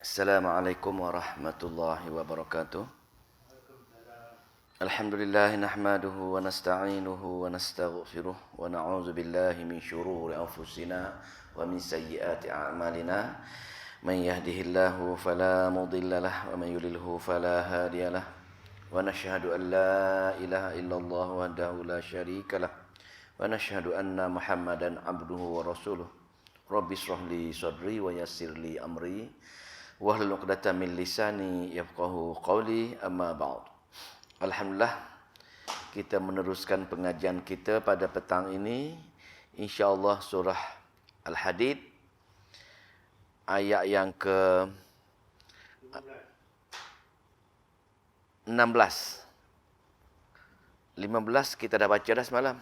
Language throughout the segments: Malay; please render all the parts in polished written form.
Assalamualaikum warahmatullahi wabarakatuh. Alhamdulillah nahmaduhu wa nasta'inuhu wa nastaghfiruh wa na'udzu billahi min shururi anfusina wa min sayyiati a'malina. Man yahdihillahu fala mudilla lahu wa man yudlilhu fala hadiya lahu. Wa nashhadu an la ilaha illallah wahdahu la syarika lahu wa nashhadu anna Muhammadan abduhu wa rasuluh. Rabbi shrah li sadri wa yassir li amri wahlul 'uqdatam min lisani yafqahu qawli, amma ba'd. Alhamdulillah, kita meneruskan pengajian kita pada petang ini, insya-Allah surah Al-Hadid ayat yang ke 16. 15 kita dah baca dah semalam.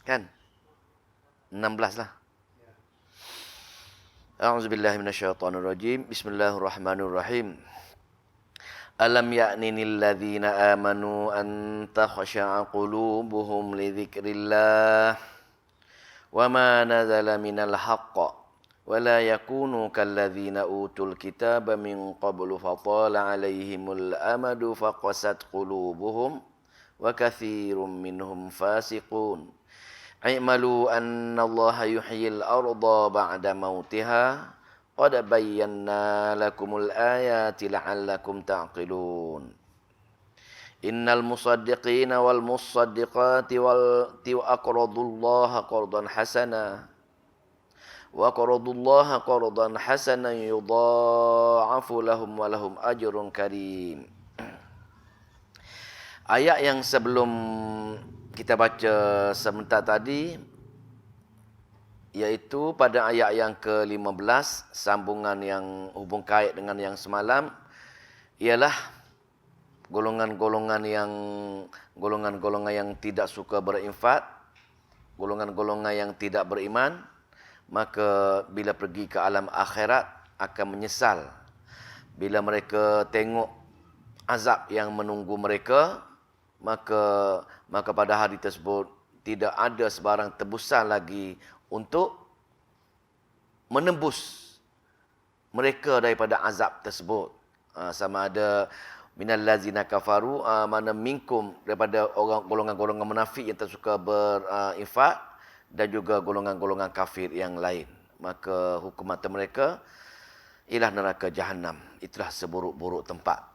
Kan? 16 lah. A'udzubillahi minasyaitonirrajim. Bismillahirrahmanirrahim. Alam ya'ninil ladzina amanu an takhsha'a qulubuhum li dzikrillah wa ma nazala minal haqq wa la yakunu kal ladzina utul kitaba min qablu fatala 'alaihimul amadu faqasat qulubuhum wa katsirun minhum fasiqun. I'malu annallaha yuhyil arda ba'da mautiha qad bayyana lakumul ayati la'allakum ta'qilun. Innal musaddiqina wal musaddiqati wal aqradullaha qardan hasana wa aqradullaha qardan hasanan yudha'afu lahum wa lahum ajrun karim. Ayat yang sebelum kita baca sebentar tadi, iaitu pada ayat yang ke-15, sambungan yang hubung kait dengan yang semalam, ialah golongan-golongan yang tidak suka berinfak, golongan-golongan yang tidak beriman, maka bila pergi ke alam akhirat akan menyesal bila mereka tengok azab yang menunggu mereka. Maka pada hari tersebut tidak ada sebarang tebusan lagi untuk menembus mereka daripada azab tersebut. Sama ada minal ladzina kafaru, mana minkum daripada orang golongan-golongan munafik yang tak suka berinfak, dan juga golongan-golongan kafir yang lain. Maka hukum mata mereka ialah neraka jahanam. Itulah seburuk-buruk tempat.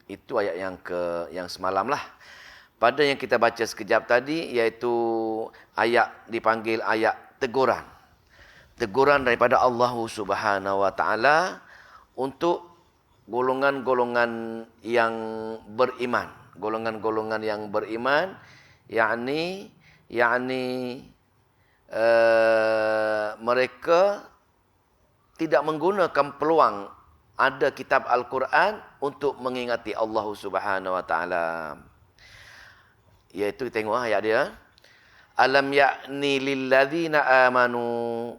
Itu ayat yang semalam lah. Pada yang kita baca sekejap tadi, iaitu ayat dipanggil ayat teguran. Teguran daripada Allah Subhanahu wa taala untuk golongan-golongan yang beriman. Golongan-golongan yang beriman, yakni mereka tidak menggunakan peluang ada kitab Al-Quran untuk mengingati Allah Subhanahu wa taala. Iaitu tengok ayat dia. Alam ya'ni lil ladzina amanu,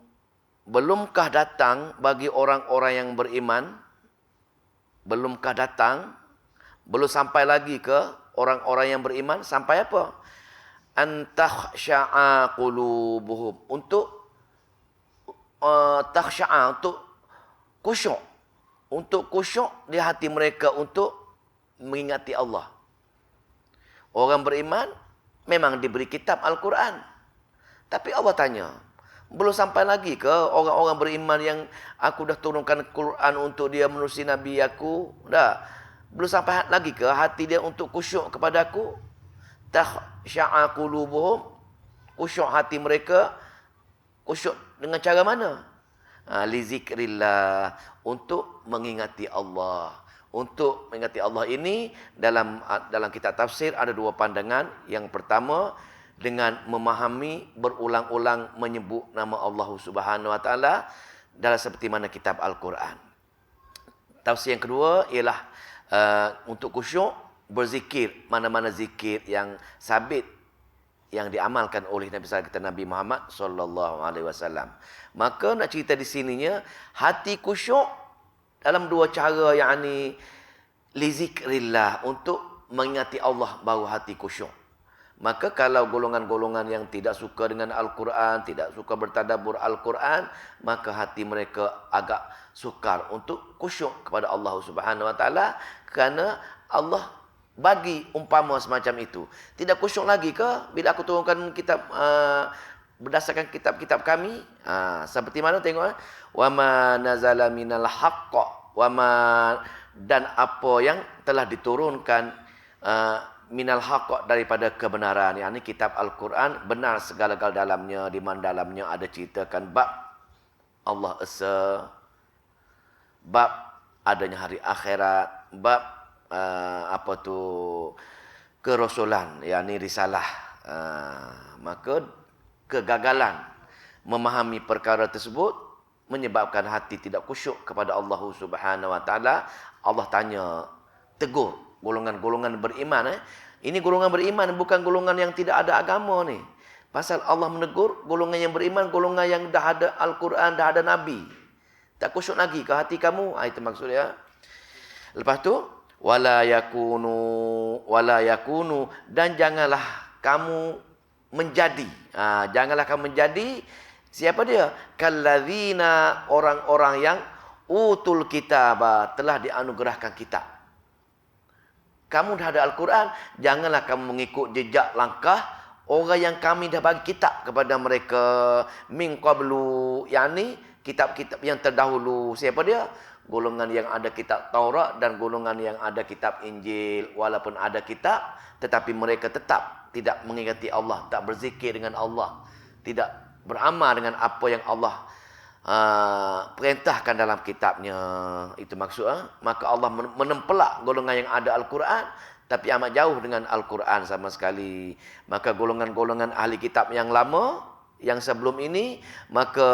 belumkah datang bagi orang-orang yang beriman? Belumkah datang? Belum sampai lagi ke orang-orang yang beriman? Sampai apa? An takhsha'a qulubuhum, untuk takhsha'a, untuk khusyuk. Untuk khusyuk di hati mereka untuk mengingati Allah. Orang beriman memang diberi kitab Al-Quran. Tapi Allah tanya, belum sampai lagi ke orang-orang beriman yang aku dah turunkan Quran untuk dia menerusi Nabi aku? Dah. Belum sampai lagi ke hati dia untuk khusyuk kepada aku? Takhsha'a qulubuhum, khusyuk hati mereka. Khusyuk dengan cara mana? Li zikrillah, untuk mengingati Allah. Untuk mengingati Allah ini dalam kitab tafsir ada dua pandangan. Yang pertama, dengan memahami berulang-ulang menyebut nama Allah Subhanahu wa taala dalam seperti mana kitab Al-Quran. Tafsir yang kedua ialah untuk khusyuk berzikir, mana-mana zikir yang sabit yang diamalkan oleh Nabi Muhammad sallallahu alaihi wasallam. Maka nak cerita di sininya, hati khusyuk dalam dua cara, yakni li zikrillah, untuk mengingati Allah baru hati khusyuk. Maka kalau golongan-golongan yang tidak suka dengan Al-Quran, tidak suka bertadabbur Al-Quran, maka hati mereka agak sukar untuk khusyuk kepada Allah Subhanahu Wa Taala, kerana Allah bagi umpama semacam itu. Tidak khusyuk lagi ke bila aku turunkan kitab berdasarkan kitab-kitab kami? Seperti mana tengok, wa ma nazala minal haqq, wa ma, dan apa yang telah diturunkan minal haqq, daripada kebenaran. Yang ini kitab Al-Quran benar segala-gala dalamnya, di mana dalamnya ada ceritakan bab Allah Esa, bab adanya hari akhirat, bab kerasulan, yakni risalah. Maka kegagalan memahami perkara tersebut menyebabkan hati tidak khusyuk kepada Allah Subhanahu Wa Taala. Allah tanya, tegur golongan-golongan beriman. Ini golongan beriman, bukan golongan yang tidak ada agama ni. Pasal Allah menegur golongan yang beriman, golongan yang dah ada Al-Quran, dah ada Nabi. Tak khusyuk lagi ke hati kamu? Itu maksudnya. Lepas tu, wala yakunu, dan janganlah kamu menjadi. Janganlah kamu menjadi, siapa dia? Kallazina, orang-orang yang utul kitab, telah dianugerahkan kitab. Kamu dah ada Al-Quran, janganlah kamu mengikut jejak langkah orang yang kami dah bagi kitab kepada mereka. Min qablu, yakni kitab-kitab yang terdahulu. Siapa dia? Golongan yang ada kitab Taurat dan golongan yang ada kitab Injil. Walaupun ada kitab, tetapi mereka tetap tidak mengingati Allah, tak berzikir dengan Allah, tidak beramal dengan apa yang Allah perintahkan dalam kitabnya. Itu maksud. Maka Allah menempelak golongan yang ada Al-Quran, tapi amat jauh dengan Al-Quran sama sekali. Maka golongan-golongan ahli kitab yang lama, yang sebelum ini, maka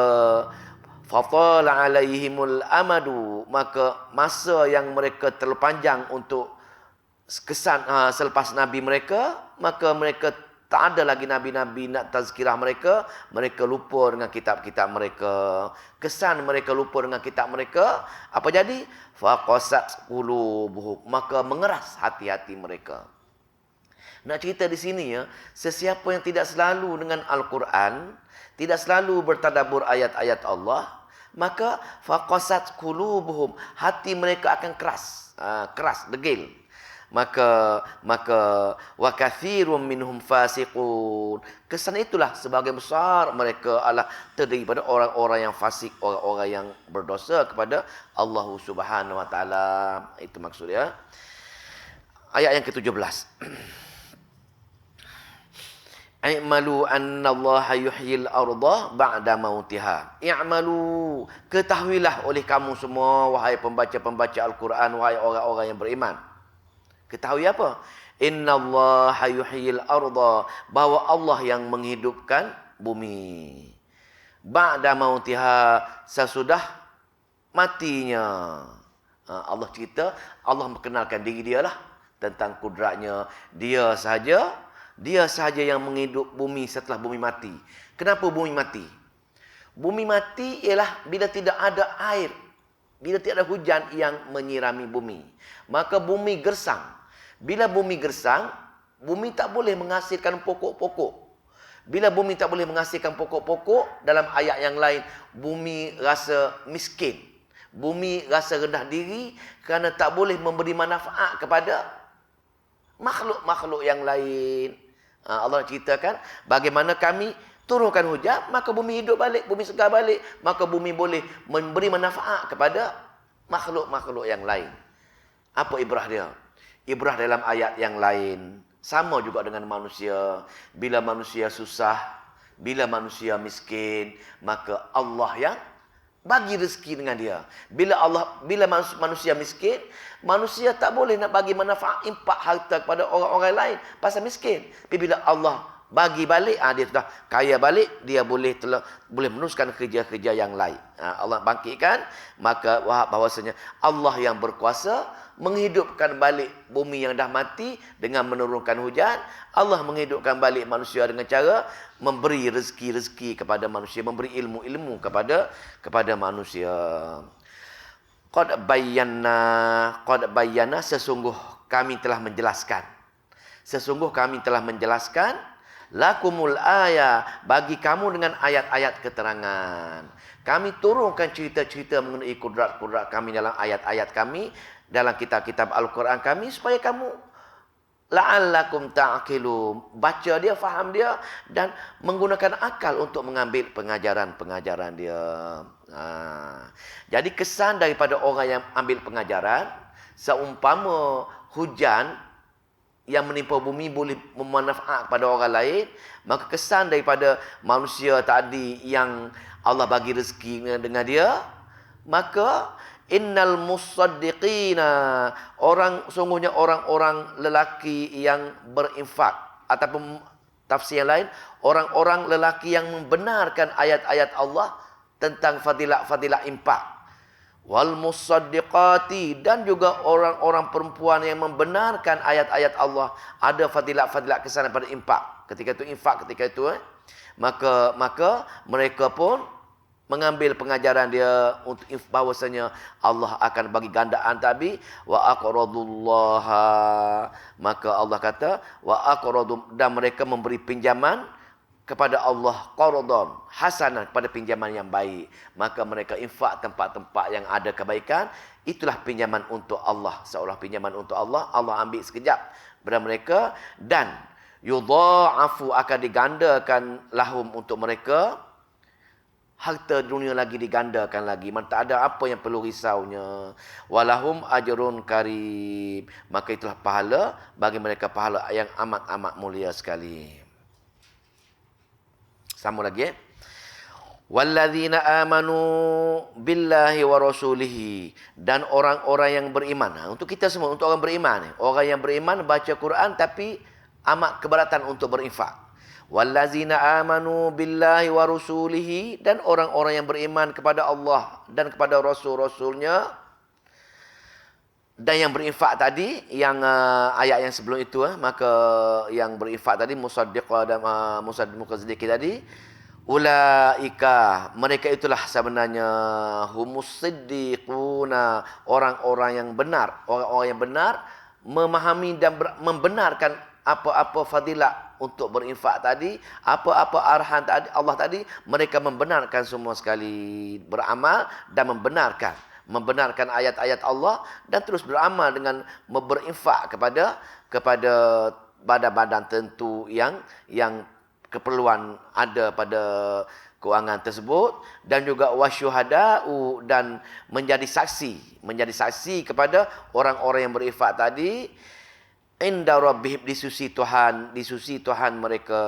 fatala alaihimul amadu, maka masa yang mereka terlalu panjang untuk kesan selepas Nabi mereka, maka mereka tak ada lagi Nabi-Nabi nak tazkirah mereka. Mereka lupa dengan kitab-kitab mereka. Kesan mereka lupa dengan kitab mereka. Apa jadi? Faqasat qulubuhum, maka mengeras hati-hati mereka. Nak cerita di sini, sesiapa yang tidak selalu dengan Al-Quran, tidak selalu bertadabbur ayat-ayat Allah, maka faqasat qulubuhum, hati mereka akan keras, degil. Maka wa katsirum minhum fasiqun, kesan itulah sebagian besar mereka adalah terdiri pada orang-orang yang fasik, orang-orang yang berdosa kepada Allah Subhanahu Wa Taala. Itu maksudnya. Ayat yang ke-17. I'malu annallaha yuhyil arda ba'da mautiha. I'malu, ketahuilah oleh kamu semua, wahai pembaca-pembaca Al-Quran, wahai orang-orang yang beriman. Ketahui apa? Innallaha yuhyil arda, bahwa Allah yang menghidupkan bumi. Ba'da mautiha, sesudah matinya. Allah cerita, Allah memperkenalkan diri dia lah tentang kudratnya. Dia sahaja yang menghidup bumi setelah bumi mati. Kenapa bumi mati? Bumi mati ialah bila tidak ada air, bila tidak ada hujan yang menyirami bumi, maka bumi gersang. Bila bumi gersang, bumi tak boleh menghasilkan pokok-pokok. Bila bumi tak boleh menghasilkan pokok-pokok, dalam ayat yang lain, bumi rasa miskin. Bumi rasa rendah diri kerana tak boleh memberi manfaat kepada makhluk-makhluk yang lain. Allah ceritakan bagaimana kami turunkan hujan, maka bumi hidup balik, bumi segar balik, maka bumi boleh memberi manfaat kepada makhluk-makhluk yang lain. Apa ibrah dia? Ibrah dalam ayat yang lain. Sama juga dengan manusia. Bila manusia susah, bila manusia miskin, maka Allah yang bagi rezeki dengan dia. Bila manusia miskin, manusia tak boleh nak bagi manfaat, impak harta kepada orang-orang lain pasal miskin. Tapi bila Allah bagi balik, dia sudah kaya balik, dia boleh meneruskan kerja-kerja yang lain. Allah bangkitkan, maka bahawasanya Allah yang berkuasa menghidupkan balik bumi yang dah mati dengan menurunkan hujan. Allah menghidupkan balik manusia dengan cara memberi rezeki-rezeki kepada manusia, memberi ilmu-ilmu kepada manusia. Qad bayyana, sesungguh kami telah menjelaskan. Sesungguh kami telah menjelaskan lakumul ayat bagi kamu dengan ayat-ayat keterangan. Kami turunkan cerita-cerita mengenai kudrat-kudrat kami dalam ayat-ayat kami, dalam kitab-kitab Al-Quran kami, supaya kamu la'allakum ta'qilun. Baca dia, faham dia, dan menggunakan akal untuk mengambil pengajaran-pengajaran dia. Jadi kesan daripada orang yang ambil pengajaran, seumpama hujan yang menimpa bumi boleh memanfaat kepada orang lain, maka kesan daripada manusia tadi yang Allah bagi rezeki dengan dia, maka innal musaddiqina, sungguhnya orang-orang lelaki yang berinfak, ataupun tafsir yang lain, orang-orang lelaki yang membenarkan ayat-ayat Allah tentang fadilat-fadilat infak. Wal musaddiqati, dan juga orang-orang perempuan yang membenarkan ayat-ayat Allah, ada fadilat-fadilat kesan pada infak. Ketika itu maka mereka pun mengambil pengajaran dia untuk bahwasanya Allah akan bagi gandaan tadi. Wa aqradullaha, maka Allah kata wa aqradu, dan mereka memberi pinjaman kepada Allah qardon hasanan, pada pinjaman yang baik. Maka mereka infak tempat-tempat yang ada kebaikan, itulah pinjaman untuk Allah, seolah pinjaman untuk Allah. Allah ambil sekejap pada mereka, dan yudha'afu, akan digandakan lahum untuk mereka, harta dunia lagi digandakan lagi. Man, tak ada apa yang perlu risaunya. Walahum ajrun karim, maka itulah pahala bagi mereka, pahala yang amat-amat mulia sekali. Sama lagi. Walladzina amanu billahi wa rasulihi, dan orang-orang yang beriman. Untuk kita semua, untuk orang beriman. Orang yang beriman baca Quran tapi amat keberatan untuk berinfak. Wallazina amanu billahi wa rasulihi, dan orang-orang yang beriman kepada Allah dan kepada Rasul-Rasulnya. Dan yang berinfak tadi, yang ayat yang sebelum itu, maka yang berinfak tadi, musaddiqah dan musaddiqah tadi, ulaika, mereka itulah sebenarnya humus siddiquna, orang-orang yang benar. Orang-orang yang benar memahami dan membenarkan apa-apa fadilat untuk berinfak tadi, apa-apa arahan tadi Allah tadi, mereka membenarkan semua sekali, beramal dan membenarkan ayat-ayat Allah, dan terus beramal dengan berinfak kepada badan-badan tentu yang keperluan ada pada keuangan tersebut, dan juga wasyuhada'u, dan menjadi saksi kepada orang-orang yang berinfak tadi, inda rabbihim, di sisi Tuhan mereka,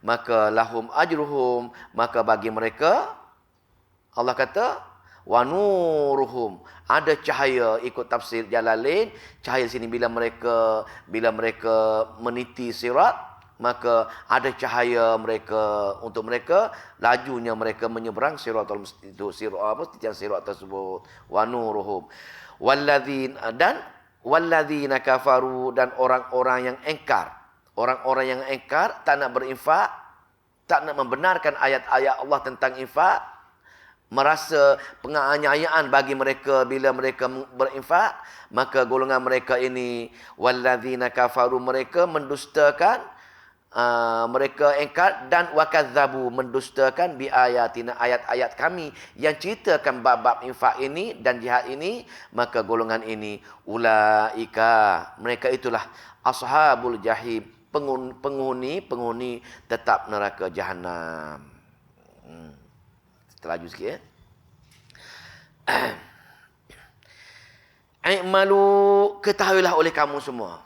maka lahum ajruhum, maka bagi mereka, Allah kata wa nuruhum, ada cahaya. Ikut tafsir Jalalain, cahaya sini bila mereka meniti sirat, maka ada cahaya mereka, untuk mereka lajunya mereka menyeberang siratul titian sirat tersebut. Wa nuruhum walladzina kafaru, dan orang-orang yang engkar, tak nak berinfak, tak nak membenarkan ayat-ayat Allah tentang infak, merasa penganiayaan bagi mereka bila mereka berinfak, maka golongan mereka ini walladzina kafaru, mereka mendustakan, mereka engkar, dan wakadzabu, mendustakan biayatina, ayat-ayat kami yang ceritakan bab-bab infak ini dan jihad ini, maka golongan ini ulaika, mereka itulah ashabul jahim, penghuni tetap neraka jahanam. Terlaju sikit ya. I'malu, ketahuilah oleh kamu semua.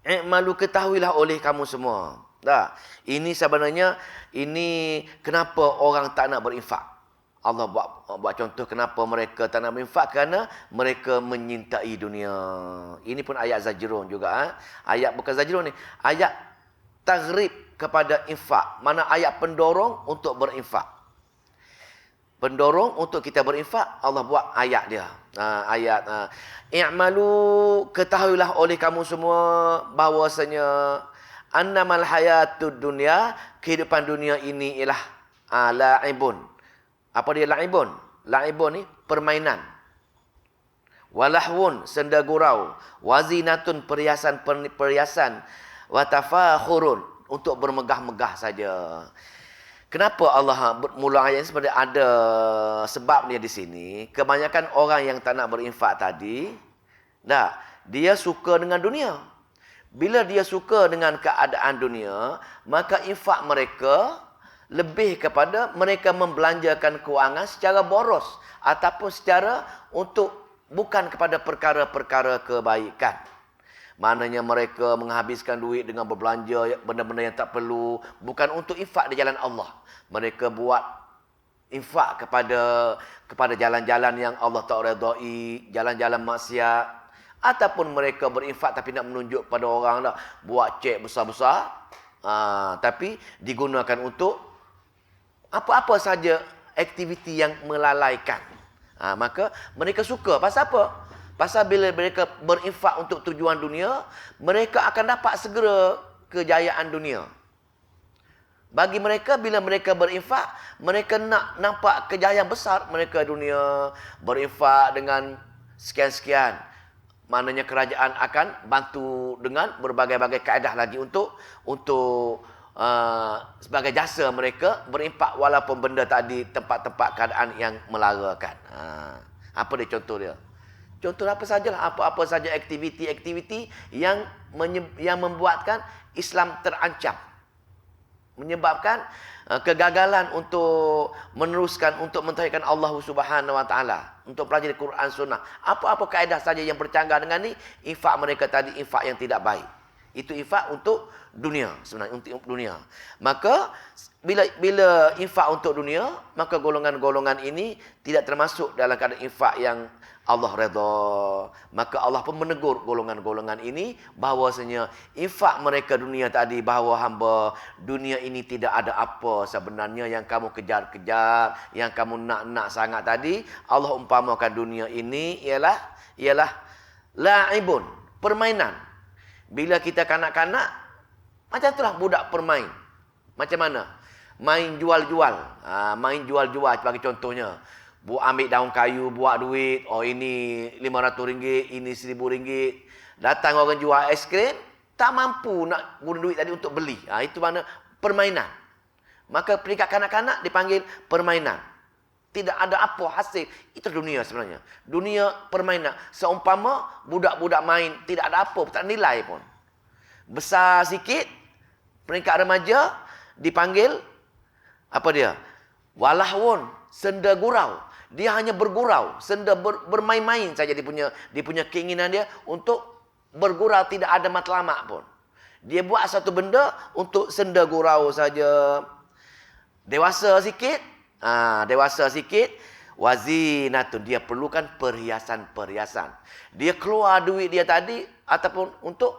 I'malu, ketahuilah oleh kamu semua. Dah. Ini sebenarnya, ini kenapa orang tak nak berinfak. Allah buat contoh kenapa mereka tak nak berinfak, kerana mereka menyintai dunia. Ini pun ayat zajrun juga. Ayat bukan zajrun ni, ayat taghrib kepada infak. Mana ayat pendorong untuk berinfak. Pendorong untuk kita berinfak, Allah buat ayat dia. I'malu, ketahuilah oleh kamu semua bahwasanya annamal hayatud dunya, kehidupan dunia ini ialah la'ibun. Apa dia la'ibun? La'ibun ni permainan. walahwun senda gurau, wazinatun perhiasan, watafakhurun untuk bermegah-megah saja. Kenapa Allah mula ayat ini? Sebenarnya ada sebabnya di sini. Kebanyakan orang yang tak nak berinfak tadi, dia suka dengan dunia. Bila dia suka dengan keadaan dunia, maka infak mereka lebih kepada mereka membelanjakan kewangan secara boros ataupun secara untuk bukan kepada perkara-perkara kebaikan. Maknanya mereka menghabiskan duit dengan berbelanja benda-benda yang tak perlu, bukan untuk infak di jalan Allah. Mereka buat infak kepada jalan-jalan yang Allah tak redai, jalan-jalan maksiat, ataupun mereka berinfak tapi nak menunjuk pada orang dah buat cek besar-besar, tapi digunakan untuk apa-apa saja aktiviti yang melalaikan. Maka mereka suka. Pasal apa? Pasal bila mereka berinfak untuk tujuan dunia, mereka akan dapat segera kejayaan dunia. Bagi mereka, bila mereka berinfak, mereka nak nampak kejayaan besar mereka dunia. Berinfak dengan sekian-sekian. Maknanya kerajaan akan bantu dengan berbagai-bagai kaedah lagi untuk sebagai jasa mereka berinfak walaupun benda tadi tempat-tempat keadaan yang melarakan. Apa dia contoh dia? Contoh apa sajalah, apa-apa saja aktiviti-aktiviti yang membuatkan Islam terancam. Menyebabkan kegagalan untuk meneruskan, untuk mentauhidkan Allah Subhanahu Wa Taala, untuk pelajari Quran Sunnah. Apa-apa kaedah saja yang bercanggah dengan ni, infak mereka tadi infak yang tidak baik. Itu infak untuk dunia sebenarnya, untuk dunia. Maka bila infak untuk dunia, maka golongan-golongan ini tidak termasuk dalam keadaan infak yang Allah redha. Maka Allah pun menegur golongan-golongan ini bahawasanya infak mereka dunia tadi, bahawa hamba dunia ini tidak ada apa sebenarnya yang kamu kejar-kejar, yang kamu nak-nak sangat tadi. Allah umpamakan dunia ini ialah la'ibun, permainan. Bila kita kanak-kanak, macam itulah budak permain. Macam mana? Main jual-jual. Main jual-jual sebagai contohnya. Ambil daun kayu, buat duit. Oh, ini RM500, ini RM1,000. Datang orang jual aiskrim, tak mampu nak guna duit tadi untuk beli. Itu mana? Permainan. Maka peringkat kanak-kanak dipanggil permainan. Tidak ada apa hasil. Itu dunia sebenarnya. Dunia permainan. Seumpama budak-budak main, tidak ada apa, tak nilai pun. Besar sikit, peringkat remaja dipanggil apa dia? Walahwun, senda gurau. Dia hanya bergurau, senda bermain-main saja dia punya keinginan dia untuk bergurau, tidak ada matlamat pun. Dia buat satu benda untuk senda gurau saja. Dewasa sikit, wazinatun, dia perlukan perhiasan-perhiasan. Dia keluar duit dia tadi ataupun untuk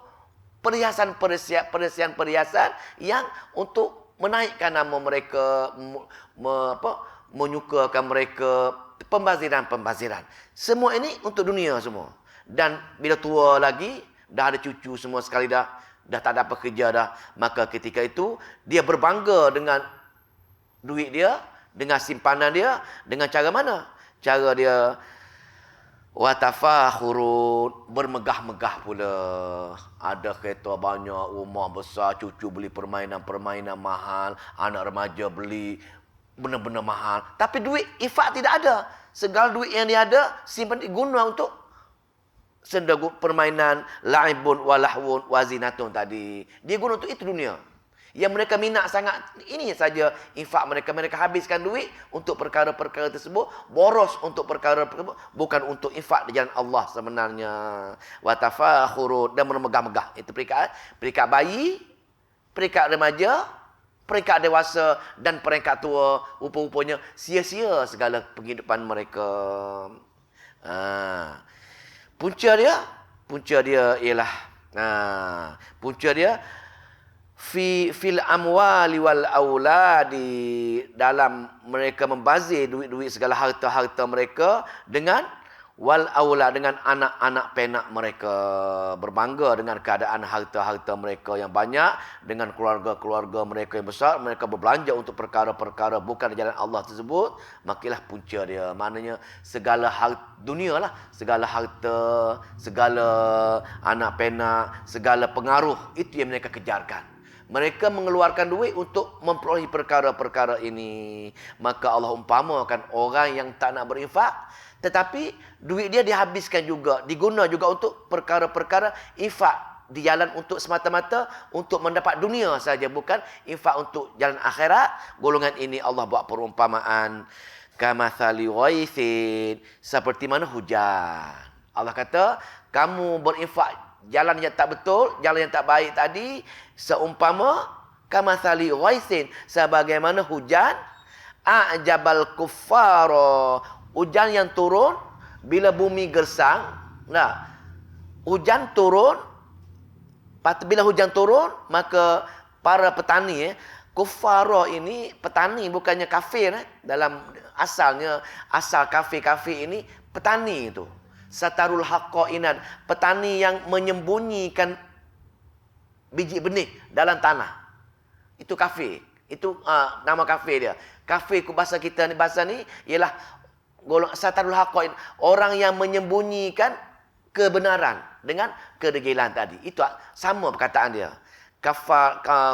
perhiasan-perhiasan yang untuk menaikkan nama mereka, menyukakan mereka, pembaziran-pembaziran. Semua ini untuk dunia semua. Dan bila tua lagi, dah ada cucu semua sekali dah tak ada apa kerja dah, maka ketika itu dia berbangga dengan duit dia, dengan simpanan dia, dengan cara mana? Cara dia watafakhurun, bermegah-megah pula. Ada kereta banyak, rumah besar, cucu beli permainan-permainan mahal, anak remaja beli benda-benda mahal. Tapi duit infak tidak ada. Segala duit yang dia ada simpan diguna untuk senda permainan, la'ibun walahwun wazinatun tadi. Dia guna untuk itu dunia. Yang mereka minat sangat, ini saja infak mereka. Mereka habiskan duit untuk perkara-perkara tersebut, boros untuk perkara tersebut, bukan untuk infak di jalan Allah sebenarnya. Watafakhurun, dan bermegah-megah. Itu peringkat bayi, peringkat remaja, peringkat dewasa dan peringkat tua. Rupa-rupanya sia-sia segala penghidupan mereka. Punca dia ialah punca dia fil amwali wal auladi, dalam mereka membazir duit-duit segala harta-harta mereka dengan wal aula dengan anak-anak penak mereka, berbangga dengan keadaan harta-harta mereka yang banyak, dengan keluarga-keluarga mereka yang besar, mereka berbelanja untuk perkara-perkara bukan di jalan Allah tersebut, makilah punca dia. Maknanya segala dunia lah, segala harta, segala anak penak, segala pengaruh, itu yang mereka kejarkan. Mereka mengeluarkan duit untuk memperolehi perkara-perkara ini. Maka Allah umpamakan orang yang tak nak berinfak, tetapi duit dia dihabiskan juga, diguna juga untuk perkara-perkara infak di jalan untuk semata-mata untuk mendapat dunia saja, bukan infak untuk jalan akhirat. Golongan ini Allah buat perumpamaan kamathali ghaithin, seperti mana hujan. Allah kata, kamu berinfak jalan yang tak betul, jalan yang tak baik tadi, seumpama kamathali ghaithin, sebagaimana hujan a'jabal kuffara, hujan yang turun bila bumi gersang. Nah, hujan turun, bila hujan turun, maka para petani, kuffara ini petani, bukannya kafir. Dalam asalnya, asal kafir-kafir ini petani itu. Satarul haqqainan, petani yang menyembunyikan biji benih dalam tanah. Itu kafir. Itu nama kafir dia. Kafir bahasa kita ni, bahasa ni ialah satarul haqqain, orang yang menyembunyikan kebenaran dengan kedegilan tadi. Itu sama perkataan dia.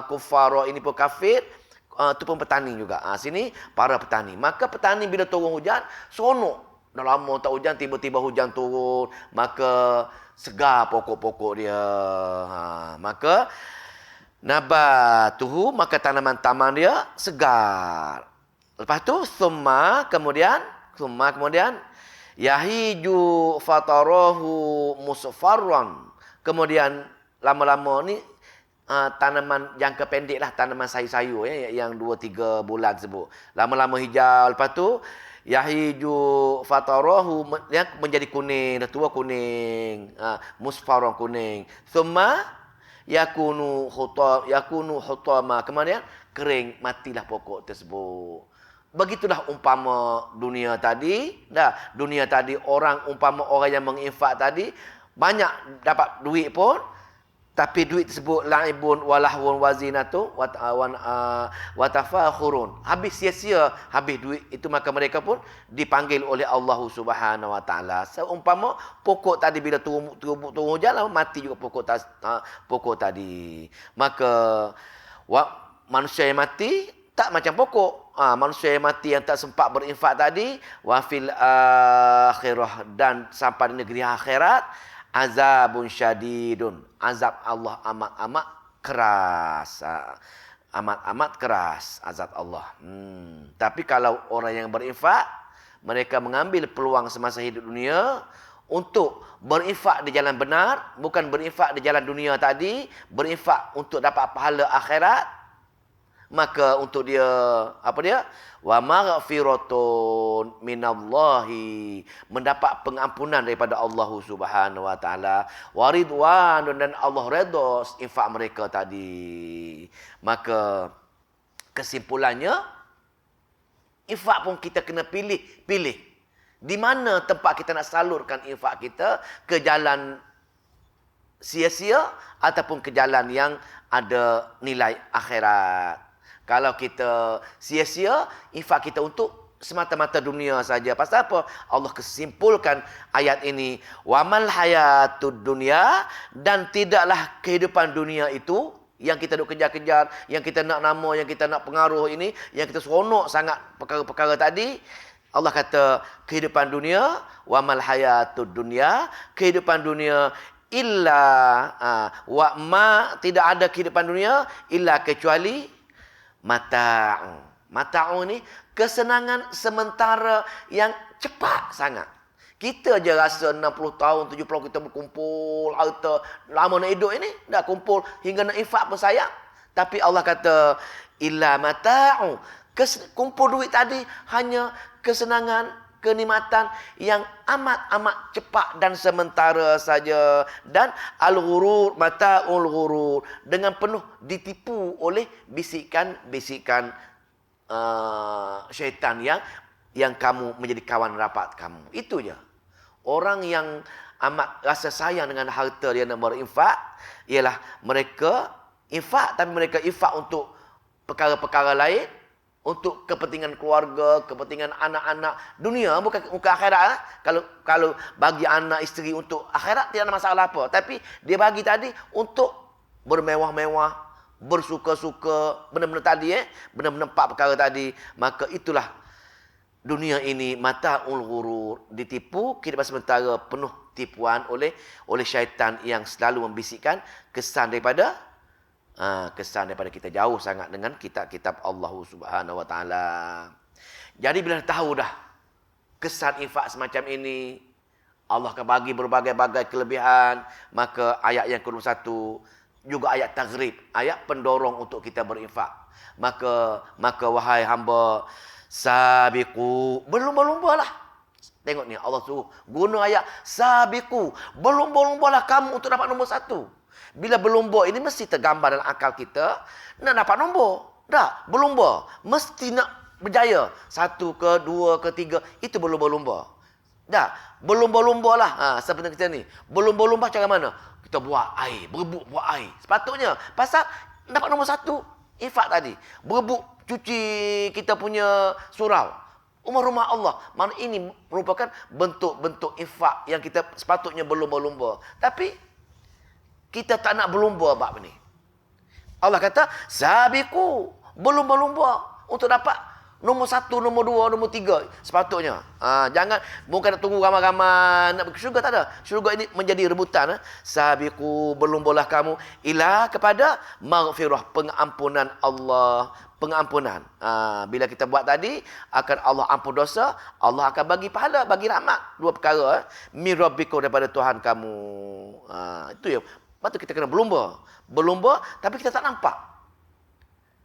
Kuffara ini pun kafir, itu pun petani juga. Sini para petani. Maka petani bila turun hujan, seronok. Dah lama tak hujan, tiba-tiba hujan turun, maka segar pokok-pokok dia. Maka nabatuhu, maka tanaman-tanaman dia segar. Lepas tu kemudian yahiju fatarahu musfarran. Kemudian lama-lama ni tanaman jangka pendek lah, tanaman sayur-sayur yang 2-3 bulan tersebut. Lama-lama hijau, lepas tu yahiju fatarahu, yang menjadi kuning, dah tua kuning, musfarran kuning. Thumma yakunu hutama, kemudian kering, matilah pokok tersebut. Begitulah umpama dunia tadi. Dunia tadi umpama orang yang menginfak tadi banyak dapat duit pun, tapi duit tersebut laibun walahwun wazinatu wa tafakhurun, habis sia-sia, habis duit itu. Maka mereka pun dipanggil oleh Allah Subhanahu wa taala. Seumpama pokok tadi bila turun hujan, mati juga pokok tadi. Maka manusia yang mati tak macam pokok. Manusia yang mati yang tak sempat berinfak tadi, wa fil akhirah, dan sampai di negeri akhirat, azabun syadidun, azab Allah amat-amat keras. Amat-amat keras azab Allah. Tapi kalau orang yang berinfak, mereka mengambil peluang semasa hidup dunia untuk berinfak di jalan benar, bukan berinfak di jalan dunia tadi, berinfak untuk dapat pahala akhirat. Maka untuk dia, apa dia? Wa maghfiratun minallahi, mendapat pengampunan daripada Allah Subhanahu wa taala. Wa ridwanun, dan Allah redha infak mereka tadi. Maka kesimpulannya, infak pun kita kena pilih. Di mana tempat kita nak salurkan infak kita, ke jalan sia-sia ataupun ke jalan yang ada nilai akhirat. Kalau kita sia-sia, infak kita untuk semata-mata dunia saja. Pasal apa? Allah kesimpulkan ayat ini, wamal hayatud dunya, dan tidaklah kehidupan dunia itu yang kita duk kejar-kejar, yang kita nak nama, yang kita nak pengaruh ini, yang kita seronok sangat perkara-perkara tadi. Allah kata kehidupan dunia, wamal hayatud dunya, kehidupan dunia illa tidak ada kehidupan dunia illa kecuali mata'u ni kesenangan sementara yang cepat sangat. Kita je rasa 60 tahun, 70 tahun kita berkumpul harta, lama nak hidup ini, dah kumpul hingga nak infak pun sayang. Tapi Allah kata illa mata'u, kumpul duit tadi hanya kesenangan, kenikmatan yang amat-amat cepat dan sementara saja. Dan al-ghurur, mata'ul ghurur, dengan penuh ditipu oleh bisikan-bisikan syaitan yang kamu menjadi kawan rapat kamu. Itu je. Orang yang amat rasa sayang dengan harta dia nak berinfak, ialah mereka infak, tapi mereka infak untuk perkara-perkara lain, untuk kepentingan keluarga, kepentingan anak-anak, dunia, bukan akhirat. Kalau bagi anak isteri untuk akhirat, tidak ada masalah apa. Tapi dia bagi tadi untuk bermewah-mewah, bersuka-suka, benda-benda tadi, benda-benda 4 perkara tadi. Maka itulah dunia ini mata'ul ghurur, ditipu kehidupan sementara, penuh tipuan oleh syaitan yang selalu membisikkan kesan daripada kita jauh sangat dengan kitab-kitab Allah Subhanahu wa taala. Jadi bila tahu dah kesan infak semacam ini, Allah akan bagi berbagai-bagai kelebihan, maka ayat yang ke-21 juga ayat taghrib, ayat pendorong untuk kita berinfak. Maka wahai hamba, sabiqu, berlumba-lumbalah. Tengok ni Allah suruh guna ayat sabiqu, berlumba-lumbalah kamu untuk dapat nombor 1. Bila berlumba ini mesti tergambar dalam akal kita, nak dapat nombor. Dah, berlumba mesti nak berjaya. 1 ke 2 ke 3, itu berlumba-lumba. Dah, berlumba-lumba lah. Seperti kita ni. Berlumba-lumba cara mana? Kita buat air, berebut buat air. Sepatutnya. Pasal dapat nombor 1, infak tadi. Berebut cuci kita punya surau. Rumah-rumah Allah. Mana ini merupakan bentuk-bentuk infak yang kita sepatutnya berlumba-lumba. Tapi kita tak nak berlumba bab ni. Allah kata, sabiqu, berlumba-lumba untuk dapat nombor 1, nombor 2, nombor 3 sepatutnya. Jangan bukan nak tunggu ramai-ramai nak pergi syurga, tak ada. Syurga ini menjadi rebutan. Sabiqu, berlumbalah kamu ila kepada maghfirah, pengampunan Allah, pengampunan. Bila kita buat tadi, akan Allah ampun dosa, Allah akan bagi pahala, bagi rahmat. 2 perkara. Min rabbikum, daripada Tuhan kamu. Itu ya. Lepas tu kita kena berlumba. Berlumba, tapi kita tak nampak.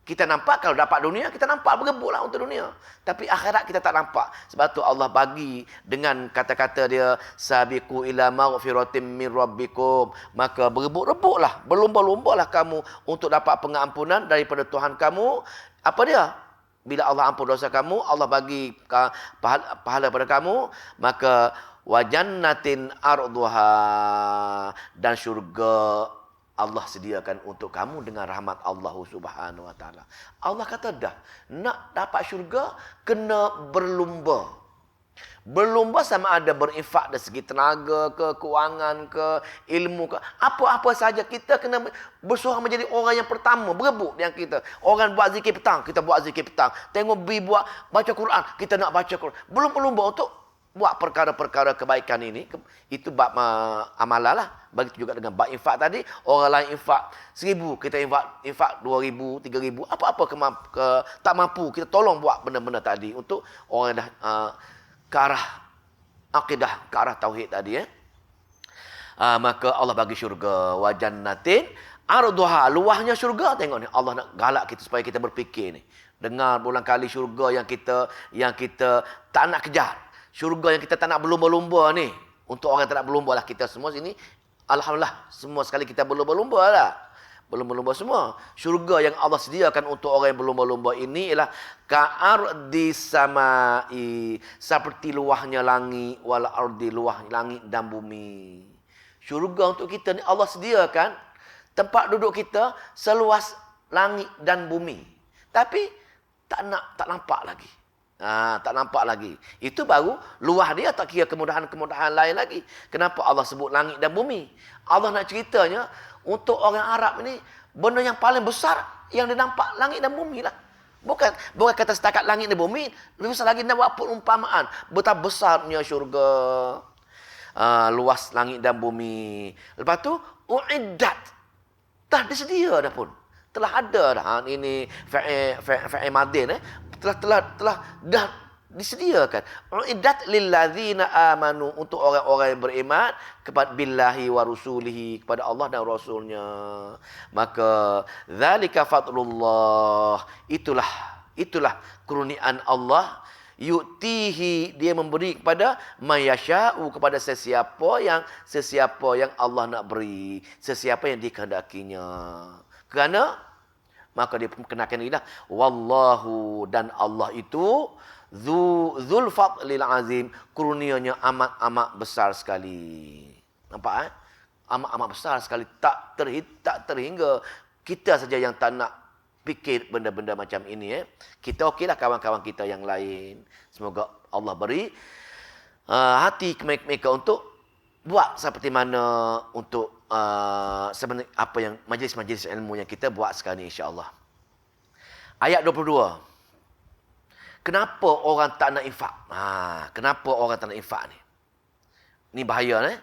Kita nampak kalau dapat dunia, kita nampak berebutlah untuk dunia. Tapi akhirat kita tak nampak. Sebab tu Allah bagi dengan kata-kata dia, sabiqu ila maghfiratin min rabbikum. Maka berebut-rebutlah, berlumba-lumbalah kamu untuk dapat pengampunan daripada Tuhan kamu. Apa dia? Bila Allah ampun dosa kamu, Allah bagi pahala pada kamu, maka wa jannatin arduha, dan syurga Allah sediakan untuk kamu dengan rahmat Allah Subhanahu wa taala. Allah kata dah, nak dapat syurga kena berlumba. Berlumba sama ada berinfak dari segi tenaga ke, kewangan ke, ilmu ke, apa-apa saja kita kena bersuara menjadi orang yang pertama, berebut yang kita. Orang buat zikir petang, kita buat zikir petang. Tengok bi buat baca Quran, kita nak baca Quran. Belum berlumba untuk buat perkara-perkara kebaikan ini. Itu bab amalah lah. Begitu juga dengan bab infak tadi. Orang lain infak 1,000, kita infak 2,000, 3,000. Apa-apa tak mampu, kita tolong buat benda-benda tadi untuk orang yang dah ke arah akidah, ke arah tauhid tadi. Maka Allah bagi syurga. Wa jannatin arduha, luahnya syurga. Tengok ni, Allah nak galak kita supaya kita berfikir ni. Dengar berulang kali syurga yang kita tak nak kejar. Syurga yang kita tak nak berlumba-lumba ni. Untuk orang yang tak nak berlumba lah, kita semua sini, alhamdulillah, semua sekali kita berlumba-lumba lah. Berlumba-lumba semua. Syurga yang Allah sediakan untuk orang yang berlumba-lumba ini ialah ka'ardi samai, seperti luahnya langit, wal ardi, luah langit dan bumi. Syurga untuk kita ni Allah sediakan tempat duduk kita seluas langit dan bumi. Tapi tak nampak lagi. Tak nampak lagi. Itu baru luah dia, tak kira kemudahan-kemudahan lain lagi. Kenapa Allah sebut langit dan bumi? Allah nak ceritanya untuk orang Arab ni, benda yang paling besar yang dia nampak langit dan bumi lah. Bukan kata setakat langit dan bumi, lebih besar lagi nak buat perumpamaan. Betapa besarnya syurga, luas langit dan bumi. Lepas tu uiddat, dah disedia dah pun. Telah ada dah. Ini fa'il madin dah disediakan. Uiddat lillazina amanu, untuk orang-orang yang beriman kepada billahi wa rusulihi, kepada Allah dan Rasulnya. Maka zalika fadlullah, itulah kurniaan Allah. Yu'tihi, dia memberi kepada mayasya'u, kepada sesiapa yang Allah nak beri, sesiapa yang dikehendakinya. Kerana maka dia kenakan inilah wallahu, dan Allah itu Dzul fadlil azim, kurnianya amat-amat besar sekali. Nampak amat-amat besar sekali, tak terhingga kita saja yang tak nak fikir benda-benda macam ini. Kita okeylah kawan-kawan kita yang lain. Semoga Allah beri hati mereka untuk buat seperti mana untuk sebenarnya apa yang majlis-majlis ilmu yang kita buat sekarang ni, insya-Allah. Ayat 22. Kenapa orang tak nak infak? Kenapa orang tak nak infak ni? Ni bahaya ni.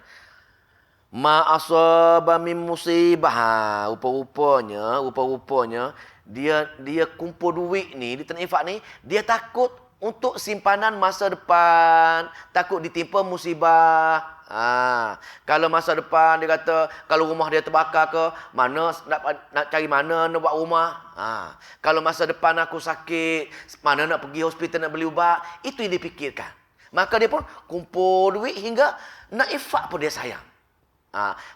Ma asaba min musibah. Rupa-rupanya dia kumpul duit ni, dia tak nak infak ni, dia takut untuk simpanan masa depan, takut ditimpa musibah. Kalau masa depan dia kata kalau rumah dia terbakar ke, mana nak cari mana nak buat rumah. Kalau masa depan aku sakit, mana nak pergi hospital nak beli ubat, itu yang dipikirkan. Maka dia pun kumpul duit hingga nak infak pun dia sayang.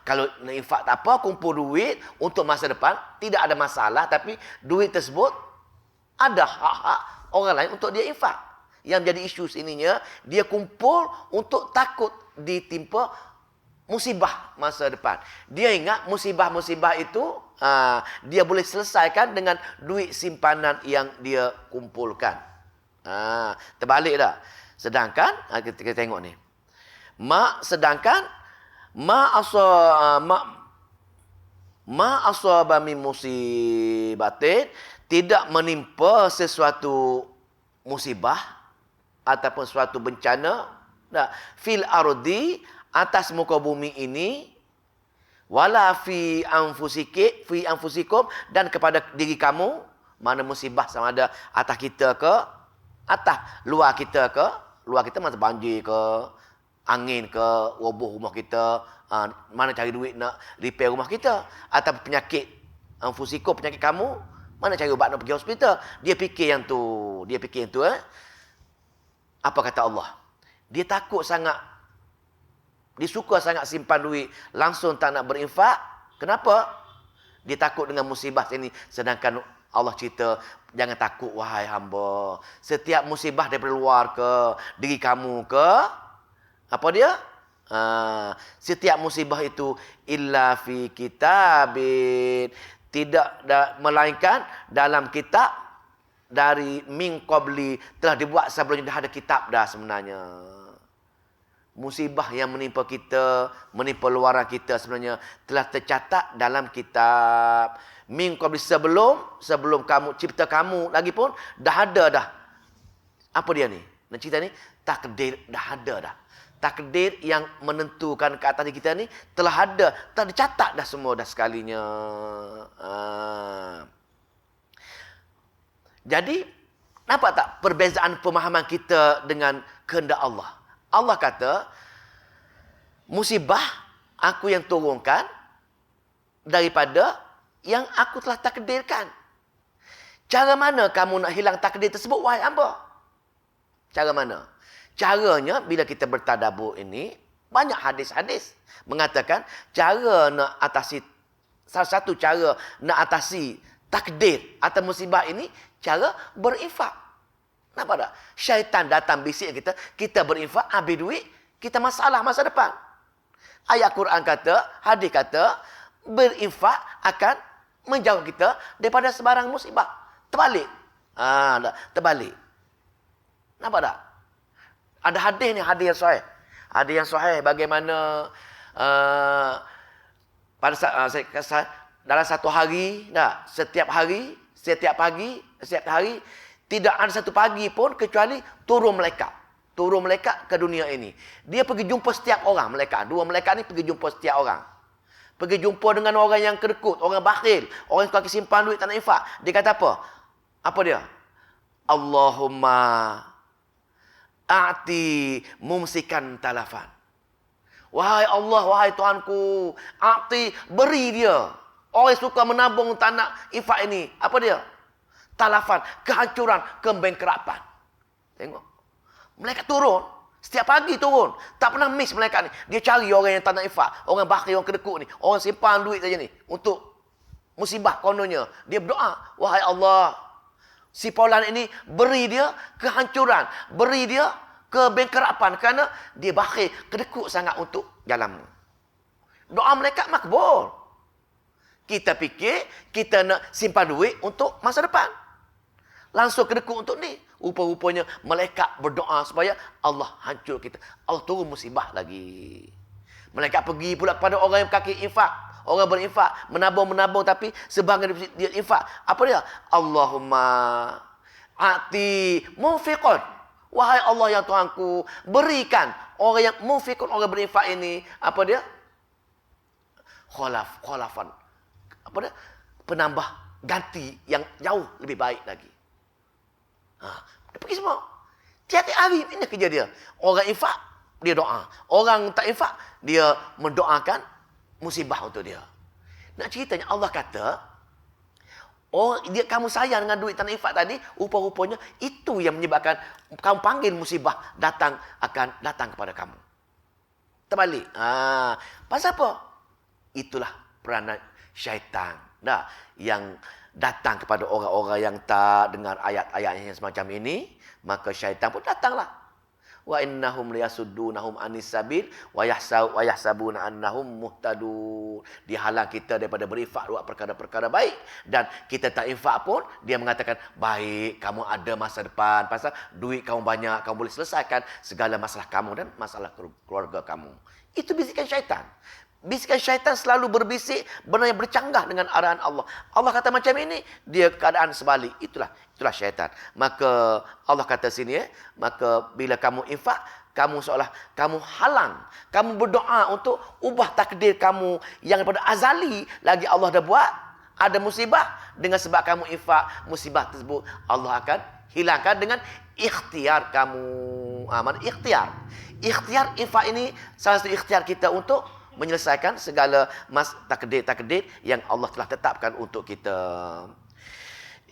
Kalau nak infak tak apa, kumpul duit untuk masa depan, tidak ada masalah, tapi duit tersebut ada hak-hak orang lain untuk dia infak. Yang menjadi isu sininya, dia kumpul untuk takut ditimpa musibah masa depan. Dia ingat musibah-musibah itu dia boleh selesaikan dengan duit simpanan yang dia kumpulkan. Terbalik dah. Sedangkan kita tengok ni. Sedangkan ma asaba min musibatin, tidak menimpa sesuatu musibah ataupun suatu bencana fil ardi, atas muka bumi ini, wala fi anfusikum, dan kepada diri kamu. Mana musibah, sama ada atas kita ke, atas luar kita ke, luar kita macam banjir ke, angin ke, roboh rumah kita, mana cari duit nak repair rumah kita, atau penyakit anfusikum, penyakit kamu, mana cari ubat nak pergi hospital. Dia fikir yang tu. Apa kata Allah? Dia takut sangat, dia suka sangat simpan duit, langsung tak nak berinfak. Kenapa? Dia takut dengan musibah ini. Sedangkan Allah cerita, jangan takut wahai hamba. Setiap musibah daripada luar ke, diri kamu ke, apa dia? Setiap musibah itu illa fi kitabin, tidak melainkan dalam kitab, dari min qabli, telah dibuat sebelumnya, dah ada kitab dah sebenarnya. Musibah yang menimpa kita, menimpa luaran kita sebenarnya telah tercatat dalam kitab. Min qabli, sebelum kamu cipta kamu lagi pun dah ada dah. Apa dia ni? Nak cerita ni, takdir dah ada dah. Takdir yang menentukan ke atas kita ni telah ada, telah dicatat dah semua dah sekalinya. Jadi, nampak tak perbezaan pemahaman kita dengan kehendak Allah? Allah kata, musibah aku yang turunkan daripada yang aku telah takdirkan. Cara mana kamu nak hilang takdir tersebut, wahai hamba? Cara mana? Caranya, bila kita bertadabbur ini, banyak hadis-hadis mengatakan cara nak atasi, salah satu cara nak atasi takdir atau musibah ini, cara berinfak. Nampak tak? Syaitan datang bisik kita berinfak, habis duit, kita masalah masa depan. Ayat Quran kata, hadis kata, berinfak akan menjauh kita daripada sebarang musibah. Terbalik. Terbalik. Nampak tak? Ada hadis ni, hadis yang sahih. Hadis yang sahih bagaimana pada saat dalam satu hari, setiap hari, setiap hari, tidak ada satu pagi pun kecuali turun malaikat. Turun malaikat ke dunia ini. Dia pergi jumpa setiap orang, malaikat. Dua malaikat ni pergi jumpa setiap orang. Pergi jumpa dengan orang yang kedekut, orang bakhil, orang yang suka simpan duit tak nak infak. Dia kata apa? Apa dia? Allahumma a'ti mumsikan talafan. Wahai Allah, wahai Tuhanku, a'ti, beri dia. Orang yang suka menabung tak nak infak ini. Apa dia? Talafan, kehancuran, kebangkrapan. Tengok. Malaikat turun. Setiap pagi turun. Tak pernah miss malaikat ni. Dia cari orang yang tak nak infak. Orang bakhil, orang kedekut ni. Orang simpan duit saja ni. Untuk musibah kononnya. Dia berdoa. Wahai Allah, Si Paulan ini beri dia kehancuran, beri dia kebangkrapan kerana dia bakhil, kedekut sangat untuk jalanmu. Doa malaikat makbul. Kita fikir kita nak simpan duit untuk masa depan. Langsung kedekut untuk ni. Rupa-rupanya malaikat berdoa supaya Allah hancur kita. Allah turun musibah lagi. Malaikat pergi pula kepada orang yang kaki infak. Orang berinfak, menabung tapi sebahagian dia infak. Apa dia? Allahumma ati munfiqun. Wahai Allah yang Tuhanku, berikan orang yang munfiqun, orang berinfak ini, apa dia? Khalafan. Apa dia? Penambah ganti yang jauh lebih baik lagi. Dia pergi semua. Tiap-tiap hari ini kerja dia. Orang infak, dia doa. Orang tak infak, dia mendoakan musibah untuk dia. Nak ceritanya Allah kata, kamu sayang dengan duit tanah infak tadi, rupa-rupanya itu yang menyebabkan kamu panggil musibah akan datang kepada kamu. Terbalik. Pasal apa? Itulah peranan syaitan. Yang datang kepada orang-orang yang tak dengar ayat-ayat yang semacam ini, maka syaitan pun datanglah. Wa innahum liyasuddunahum anis sabil wa yahsabuna annahum muhtadun. Dia halang kita daripada berinfak buat perkara-perkara baik, dan kita tak infak pun dia mengatakan baik, kamu ada masa depan pasal duit kamu banyak, kamu boleh selesaikan segala masalah kamu dan masalah keluarga kamu. Itu bisikan syaitan. Bisikan syaitan selalu berbisik benda yang bercanggah dengan arahan Allah. Allah kata macam ini, dia keadaan sebalik. Itulah syaitan. Maka Allah kata sini, maka bila kamu infak, kamu seolah kamu halang, kamu berdoa untuk ubah takdir kamu yang daripada azali lagi Allah dah buat. Ada musibah, dengan sebab kamu infak, musibah tersebut Allah akan hilangkan dengan ikhtiar kamu. Mana ikhtiar? Ikhtiar infak ini salah satu ikhtiar kita untuk menyelesaikan segala takdir-takdir yang Allah telah tetapkan untuk kita.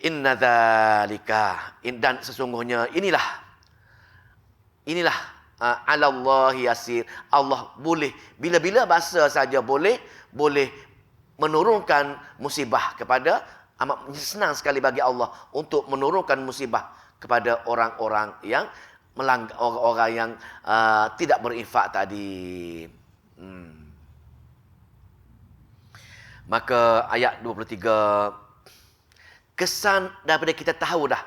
Inna dzalika, dan sesungguhnya inilah ala Allah yasir. Allah boleh bila-bila bahasa saja boleh menurunkan musibah kepada, amat senang sekali bagi Allah untuk menurunkan musibah kepada orang-orang yang melanggar, orang-orang yang tidak berinfak tadi. Maka ayat 23, kesan daripada kita tahu dah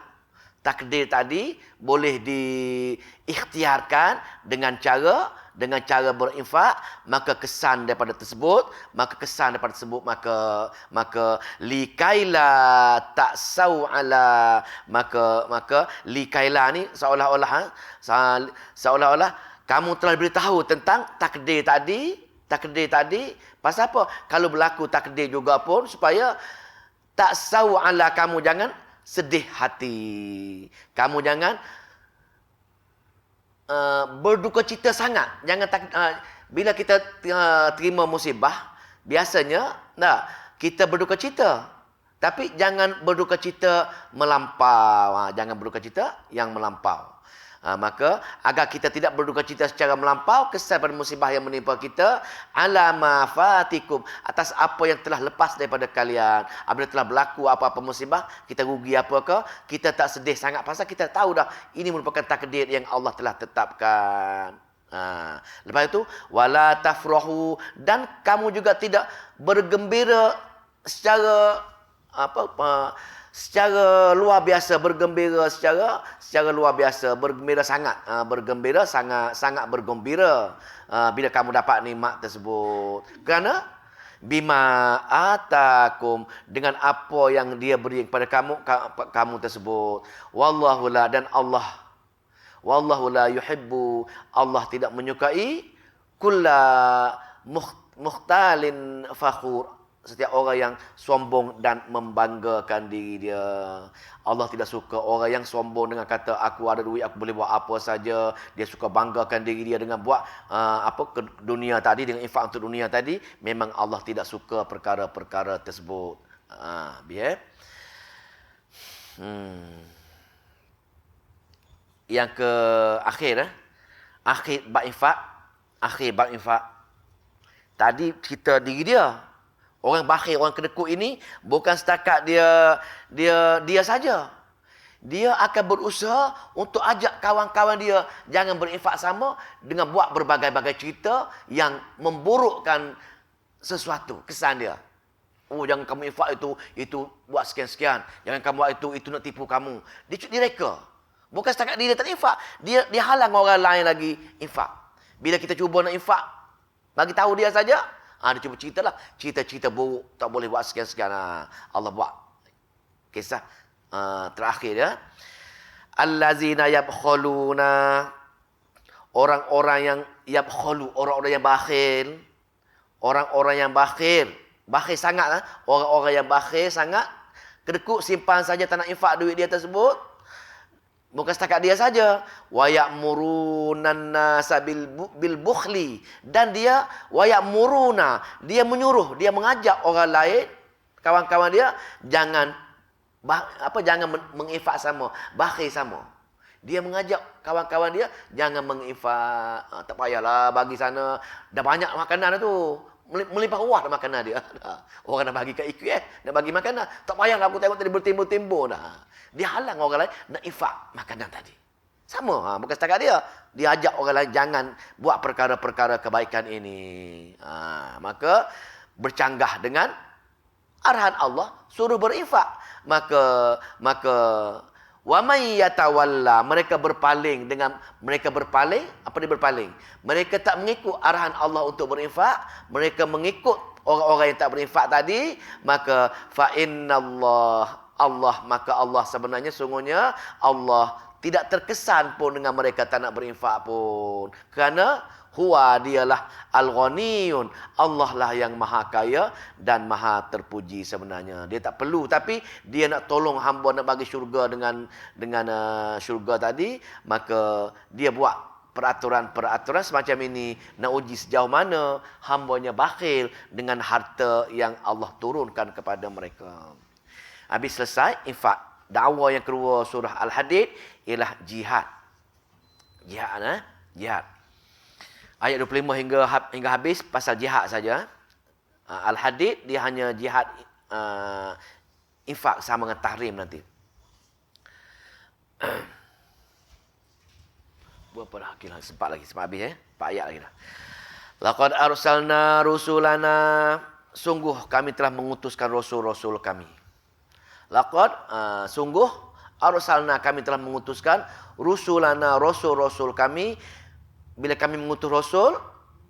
takdir tadi boleh diikhtiarkan dengan cara berinfak, maka kesan daripada tersebut maka likaila taksau ala, maka likaila ni seolah-olah kamu telah beritahu tentang takdir tadi. Pasal apa? Kalau berlaku takdir juga pun, supaya taksau ala, kamu jangan sedih hati. Kamu jangan berduka cita sangat. Bila kita terima musibah, biasanya kita berduka cita. Tapi jangan berduka cita melampau. Jangan berduka cita yang melampau. Maka agar kita tidak berduka cita secara melampau kesan pada musibah yang menimpa kita, alama fatikum, atas apa yang telah lepas daripada kalian. Apabila telah berlaku apa-apa musibah, kita rugi apakah, kita tak sedih sangat pasal kita tahu dah ini merupakan takdir yang Allah telah tetapkan. Lepas itu wala tafrahu, dan kamu juga tidak bergembira secara secara luar biasa, bergembira secara luar biasa, bergembira sangat bergembira bila kamu dapat nikmat tersebut. Kerana bima atakum, dengan apa yang dia beri kepada kamu tersebut. Wallahu la, dan Allah, wallahu la yuhibbu, Allah tidak menyukai kulla mukhtalin fakhur, setiap orang yang sombong dan membanggakan diri dia. Allah tidak suka orang yang sombong dengan kata aku ada duit, aku boleh buat apa saja. Dia suka banggakan diri dia dengan buat ke dunia tadi, dengan infak untuk dunia tadi. Memang Allah tidak suka perkara-perkara tersebut. Biar. Yang ke akhir akhir bab infak. Tadi kita diri dia. Orang bakhil, orang kedekut ini bukan setakat dia saja. dia akan berusaha untuk ajak kawan-kawan dia jangan berinfak sama dengan buat berbagai-bagai cerita yang memburukkan sesuatu, kesan dia. Oh, jangan kamu infak itu buat sekian-sekian. Jangan kamu buat itu nak tipu kamu. Dia reka. Bukan setakat dia tak infak, dia halang orang lain lagi infak. Bila kita cuba nak infak, bagi tahu dia saja, dia cuba ceritalah, cerita-cerita buruk, tak boleh buat sekian-sekian. Allah buat kisah terakhir ya. Allazina yabkhuluna, orang-orang yang yabkhulu, orang-orang yang bakhil. Orang-orang yang bakhil sangat, orang-orang yang bakhil sangat, kedekut simpan saja tak nak infak duit dia tersebut. Bukan setakat dia saja, wa ya'murunan nasa bil bukhli, dan dia wa ya'muruna, dia menyuruh, dia mengajak orang lain, kawan-kawan dia jangan menginfak sama, bakhil sama. Dia mengajak kawan-kawan dia jangan menginfak, tak payahlah bagi sana, dah banyak makanan tu. Melimpah ruah dah makanan dia. Orang nak bagi kat IQ, nak bagi makanan. Tak payahlah aku tengok tadi bertimbul-timbul dah. Dia halang orang lain nak infak makanan tadi. Sama, bukan setakat dia. Dia ajak orang lain jangan buat perkara-perkara kebaikan ini. Maka bercanggah dengan arahan Allah suruh berinfak. Maka wa may yatawalla, mereka berpaling. Apa dia berpaling? Mereka tak mengikut arahan Allah untuk berinfak, mereka mengikut orang-orang yang tak berinfak tadi, maka fa maka Allah sebenarnya sungguhnya Allah tidak terkesan pun dengan mereka tak nak berinfak pun. Kerana huwa, dialah al-ghaniyun, Allah lah yang maha kaya dan maha terpuji sebenarnya. Dia tak perlu, tapi dia nak tolong hamba nak bagi syurga dengan syurga tadi, maka dia buat peraturan-peraturan semacam ini nak uji sejauh mana hambanya bakhil dengan harta yang Allah turunkan kepada mereka. Habis selesai infak. Dakwa yang kedua surah Al-Hadid ialah jihad. Jihad. Ayat 25 hingga habis pasal jihad saja. Al-Hadid dia hanya jihad infak sama dengan tahrim nanti. Berapa dah? Okay, sempat habis 4 ayat lagi dah. Laqad arsalna rusulana, sungguh kami telah mengutuskan rasul-rasul kami. Laqad sungguh arsalna, kami telah mengutuskan rusulana, rasul-rasul kami. Bila kami mengutus rasul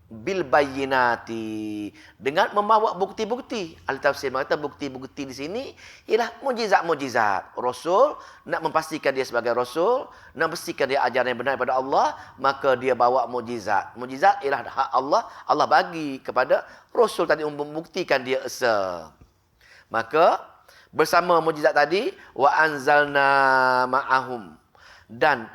bil bayyinati, dengan membawa bukti-bukti. Ahli tafsir mengatakan bukti-bukti di sini ialah mukjizat-mukjizat. Rasul nak memastikan dia sebagai rasul, nak memastikan dia ajaran yang benar daripada Allah, maka dia bawa mukjizat. Mukjizat ialah hak Allah, Allah bagi kepada rasul tadi untuk membuktikan dia esa. Maka bersama mukjizat tadi, wa anzalna ma'ahum, dan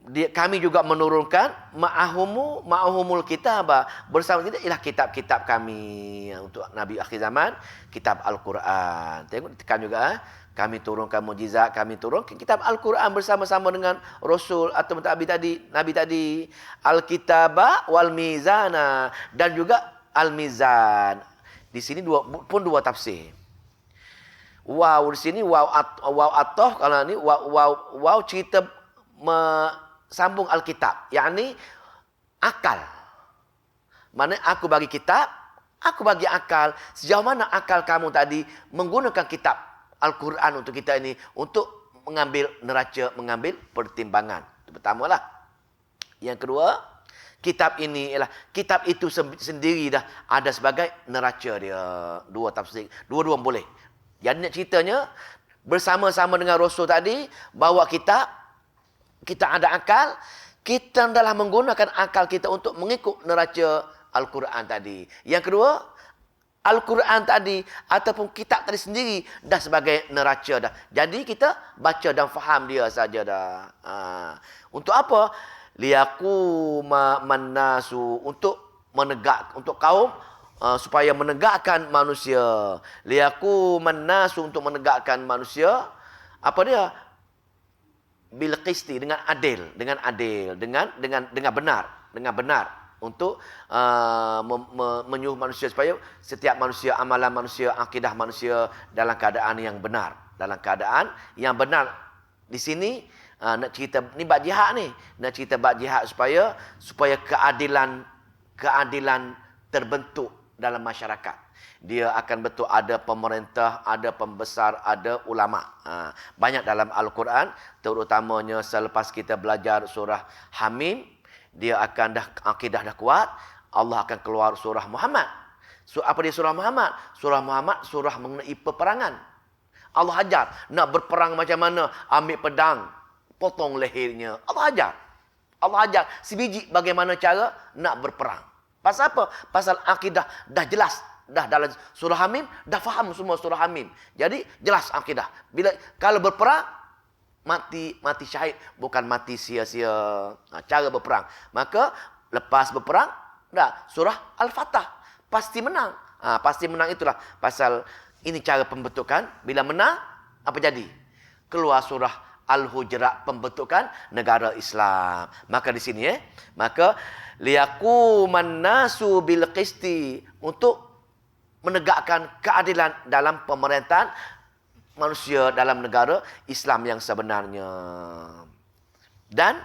kami juga menurunkan ma'ahumul kitab, bersama kita ialah kitab-kitab kami untuk Nabi akhir zaman, kitab Al-Quran. Tengok ditekan juga, kami turunkan mukjizat, kami turunkan kitab Al-Quran bersama-sama dengan Rasul atau Nabi tadi. Al-Kitaba wal Mizana, dan juga Al-Mizan. Di sini dua tafsir. Wow di sini wow atoh, kalau ni wow cerita sambung Alkitab, yakni akal. Mana aku bagi kitab, aku bagi akal. Sejauh mana akal kamu tadi menggunakan kitab Al-Quran untuk kita ini, untuk mengambil neraca, mengambil pertimbangan. Itu pertamalah. Yang kedua, kitab ini ialah kitab itu sendiri dah ada sebagai neraca dia. Dua tafsir, dua-dua boleh. Jadi nak ceritanya bersama-sama dengan Rasul tadi bawa kitab, kita ada akal, kita adalah menggunakan akal kita untuk mengikut neraca Al-Quran tadi. Yang kedua, Al-Quran tadi ataupun kitab tadi sendiri dah sebagai neraca dah. Jadi kita baca dan faham dia saja dah. Untuk apa? Liyaquma mannasu, untuk kaum, supaya menegakkan manusia. Liyaquman nasu, untuk menegakkan manusia. Apa dia? Bil qisti, dengan benar, untuk menyuruh manusia supaya setiap manusia, amalan manusia, akidah manusia dalam keadaan yang benar, Di sini nak cerita ni bab jihad ni. Nak cerita bab jihad supaya keadilan terbentuk dalam masyarakat. Dia akan betul ada pemerintah, ada pembesar, ada ulama. Banyak dalam Al-Quran, terutamanya selepas kita belajar surah Hamim, dia akan akidah dah kuat, Allah akan keluar surah Muhammad. Apa dia surah Muhammad? Surah Muhammad surah mengenai peperangan. Allah ajar nak berperang macam mana, ambil pedang, potong lehernya. Allah ajar sebiji bagaimana cara nak berperang. Pasal apa? Pasal akidah dah jelas. Dah dalam surah Hamim, dah faham semua surah Hamim. Jadi jelas akidah. Kalau berperang, mati syahid, bukan mati sia-sia. Cara berperang. Maka lepas berperang, dah surah Al-Fatah pasti menang. Pasti menang itulah pasal ini cara pembentukan. Bila menang, apa jadi? Keluar surah Al-Hujurat, pembentukan negara Islam. Maka di sini maka liyaquman nasu bil qisti, untuk menegakkan keadilan dalam pemerintahan manusia dalam negara Islam yang sebenarnya. Dan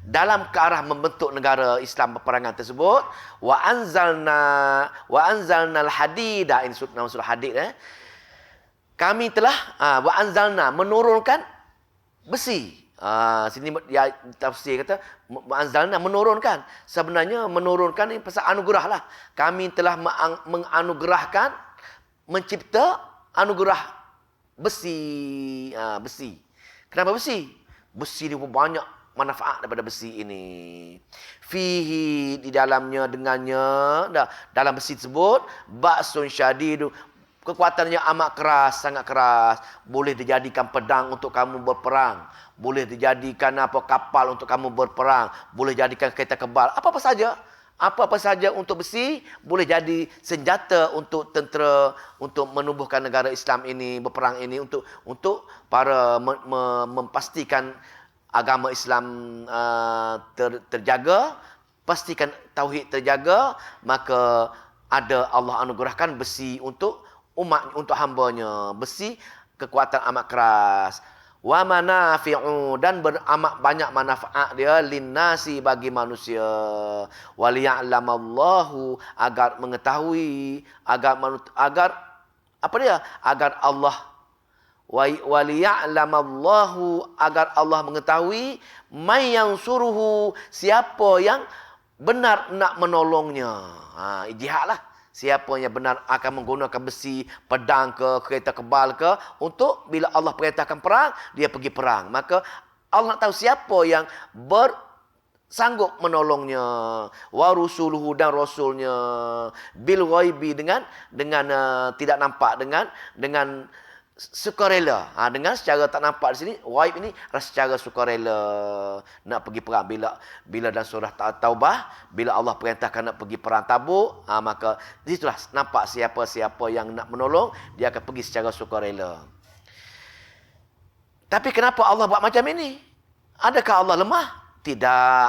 dalam ke arah membentuk negara Islam peperangan tersebut, wa anzalnal hadida, ini nama surah Hadid. Kami telah wa anzalna, menurunkan besi. Sini ya tafsir kata anzalna, menurunkan. Sebenarnya menurunkan ini pasal anugerah lah. Kami telah menganugerahkan, mencipta anugerah besi. Besi. Kenapa besi? Besi ni banyak manfaat daripada besi ini. Fihi, di dalamnya, dengannya, dalam besi tersebut, ba'sun syadidu, kekuatannya amat keras, sangat keras. Boleh dijadikan pedang untuk kamu berperang. Boleh dijadikan kapal untuk kamu berperang. Boleh jadikan kereta kebal. Apa-apa saja. Apa-apa saja untuk besi boleh jadi senjata untuk tentera, untuk menubuhkan negara Islam ini, berperang ini, untuk para memastikan agama Islam terjaga, pastikan tauhid terjaga. Maka ada Allah anugerahkan besi untuk umat, untuk hambanya. Besi kekuatan amat keras. Wa manafi'u, dan beramat banyak manfaat dia, linnasi, bagi manusia. Wa liya'lamallahu, agar mengetahui, agar apa dia? Agar Allah wa liya'lamallahu, agar Allah mengetahui, may yansuruhu, siapa yang benar nak menolongnya. Jihadlah. Siapa yang benar akan menggunakan besi, pedang ke, kereta kebal ke, untuk bila Allah perintahkan perang, dia pergi perang. Maka Allah nak tahu siapa yang sanggup menolongnya. Wa rusuluhu, dan rasulnya, bil ghaibi, dengan tidak nampak, dengan sukarela. Dengan secara tak nampak di sini, ghaib ini secara sukarela nak pergi perang. Bila dalam surah Taubah, bila Allah perintahkan nak pergi perang Tabuk, maka di situlah nampak siapa-siapa yang nak menolong, dia akan pergi secara sukarela. Tapi kenapa Allah buat macam ini? Adakah Allah lemah? Tidak.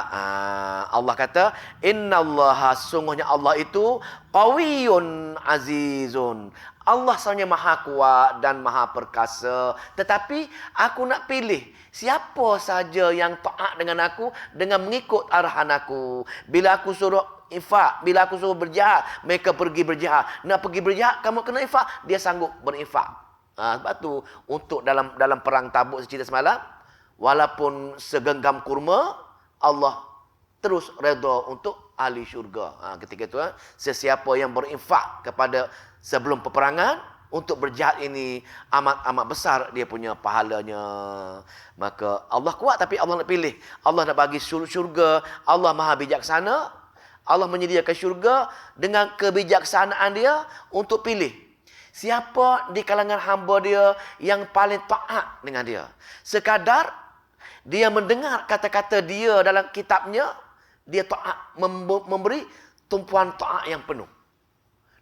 Allah kata, innallaha, sungguhnya Allah itu qawiyyun azizun. Allah sebenarnya maha kuat dan maha perkasa. Tetapi aku nak pilih siapa saja yang taat dengan aku, dengan mengikut arahan aku. Bila aku suruh infak, bila aku suruh berjihad, mereka pergi berjihad. Nak pergi berjihad, kamu kena infak, dia sanggup berinfak. Sebab tu untuk dalam perang Tabuk cerita semalam, walaupun segenggam kurma, Allah terus redha untuk ahli syurga. Ketika itu sesiapa yang berinfak kepada sebelum peperangan untuk berjihad ini, amat besar dia punya pahalanya. Maka Allah kuat, tapi Allah nak pilih. Allah nak bagi syurga. Allah maha bijaksana. Allah menyediakan syurga dengan kebijaksanaan dia untuk pilih siapa di kalangan hamba dia yang paling taat dengan dia. Sekadar dia mendengar kata-kata dia dalam kitabnya, dia taat, memberi tumpuan taat yang penuh.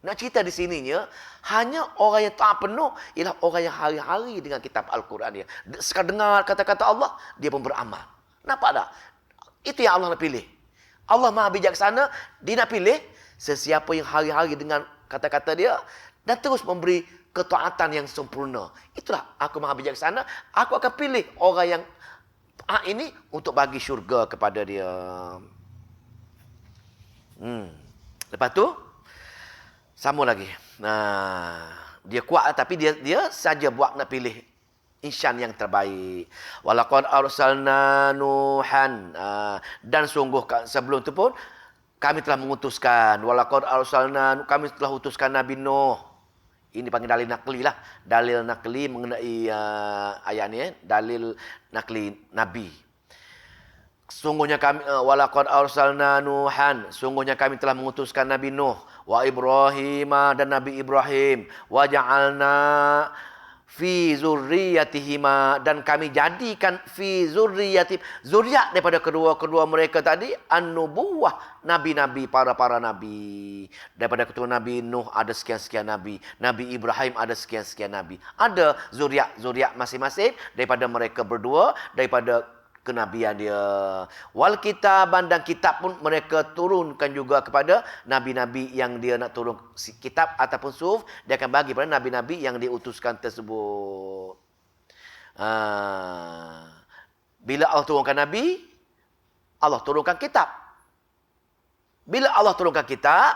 Nak cerita di sininya, hanya orang yang taat penuh ialah orang yang hari-hari dengan kitab Al-Quran dia. Sekadar dengar kata-kata Allah, dia pun beramal. Nampak tak? Itu yang Allah nak pilih. Allah maha bijaksana, dia nak pilih sesiapa yang hari-hari dengan kata-kata dia dan terus memberi ketaatan yang sempurna. Itulah aku maha bijaksana. Aku akan pilih orang yang ini untuk bagi syurga kepada dia. Lepas tu, sama lagi. Dia kuat tapi dia saja buat nak pilih insan yang terbaik. Walaqad arsalna Nuhan. Dan sungguh sebelum itu pun kami telah mengutuskan. Walaqad arsalna, kami telah utuskan Nabi Nuh. Ini panggil dalil nakli lah. Dalil nakli mengenai ayat ni. Dalil nakli Nabi. Sungguhnya kami walaqad arsalna Nuhan, sungguhnya kami telah mengutuskan Nabi Nuh, wa Ibrahim dan Nabi Ibrahim, wa ja'alna fi zurriyatihima, dan kami jadikan fi zurriyatihim, zuriat daripada kedua mereka tadi, an-nubuwah, nabi-nabi, para nabi. Daripada keturunan Nabi Nuh ada sekian-sekian nabi, Nabi Ibrahim ada sekian-sekian nabi. Ada zuriat masing-masing daripada mereka berdua, daripada kenabian dia. Wal kitaban, dan kitab pun mereka turunkan juga kepada nabi-nabi yang dia nak turun kitab ataupun suhuf, dia akan bagi pada nabi-nabi yang diutuskan tersebut. Bila Allah turunkan nabi, Allah turunkan kitab. Bila Allah turunkan kitab,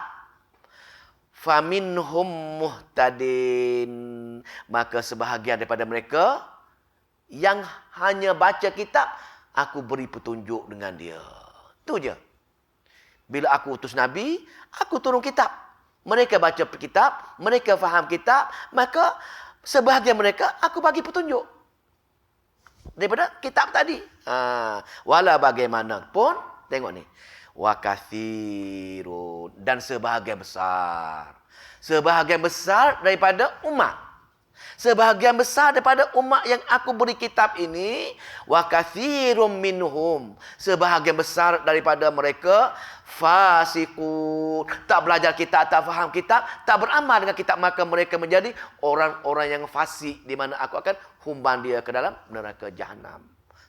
faminhum muhtadin, maka sebahagian daripada mereka yang hanya baca kitab, aku beri petunjuk dengan dia. Itu je. Bila aku utus Nabi, aku turun kitab. Mereka baca kitab, mereka faham kitab, maka sebahagian mereka aku bagi petunjuk daripada kitab tadi. Wala bagaimanapun, tengok ni. Wa katsirun, dan sebahagian besar. Sebahagian besar daripada umat. Sebahagian besar daripada umat yang aku beri kitab ini, wa katsirum minhum, sebahagian besar daripada mereka fasiqun, tak belajar kitab, tak faham kitab, tak beramal dengan kitab, maka mereka menjadi orang-orang yang fasik, di mana aku akan humban dia ke dalam neraka jahanam.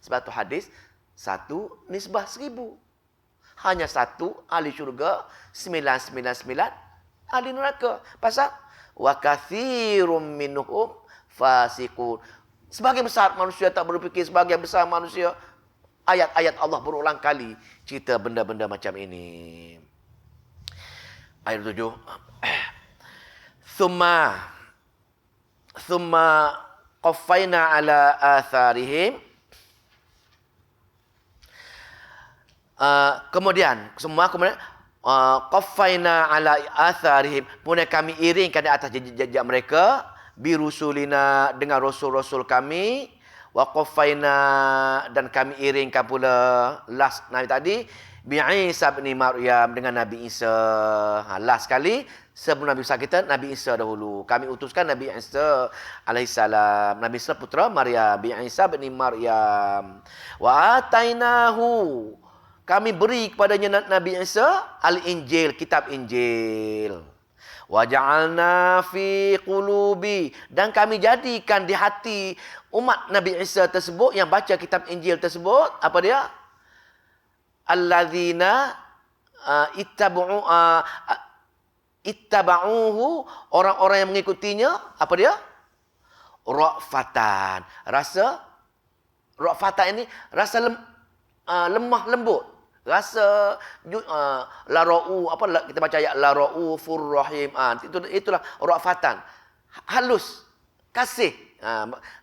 Sebab tu hadis 1:1000. Hanya 1 ahli syurga, 999 ahli neraka. Pasal wa katsirum minhum fasiqun. Sebagian besar manusia tak berfikir, sebagian besar manusia ayat-ayat Allah berulang kali cerita benda-benda macam ini. Ayat 7. Thumma qaffayna ala atharihim. Kemudian qaffayna ala atharihim, kemudian kami iringkan di atas jejak mereka, birusulina, dengan rasul-rasul kami, wa qaffayna, dan kami iringkan pula last Nabi tadi, bi Isa bin Maryam, dengan Nabi Isa. Last sekali sebelum Nabi Isa kita, Nabi Isa dahulu. Kami utuskan Nabi Isa alaihissalam, Nabi Isa putra Maryam, bi Isa bin Maryam. Wa atainahu, kami beri kepadanya Nabi Isa al-Injil, kitab Injil. Wa ja'alna fi qulubi, dan kami jadikan di hati umat Nabi Isa tersebut yang baca kitab Injil tersebut, apa dia? Alladzina ittaba'uhu, orang-orang yang mengikutinya, apa dia? Ra'fatan. Ra'fatan ini rasa lemah lembut. Rasa lara'u, apa kita baca ayat lara'ufur rahim. Itulah ra'fatan. Halus, kasih.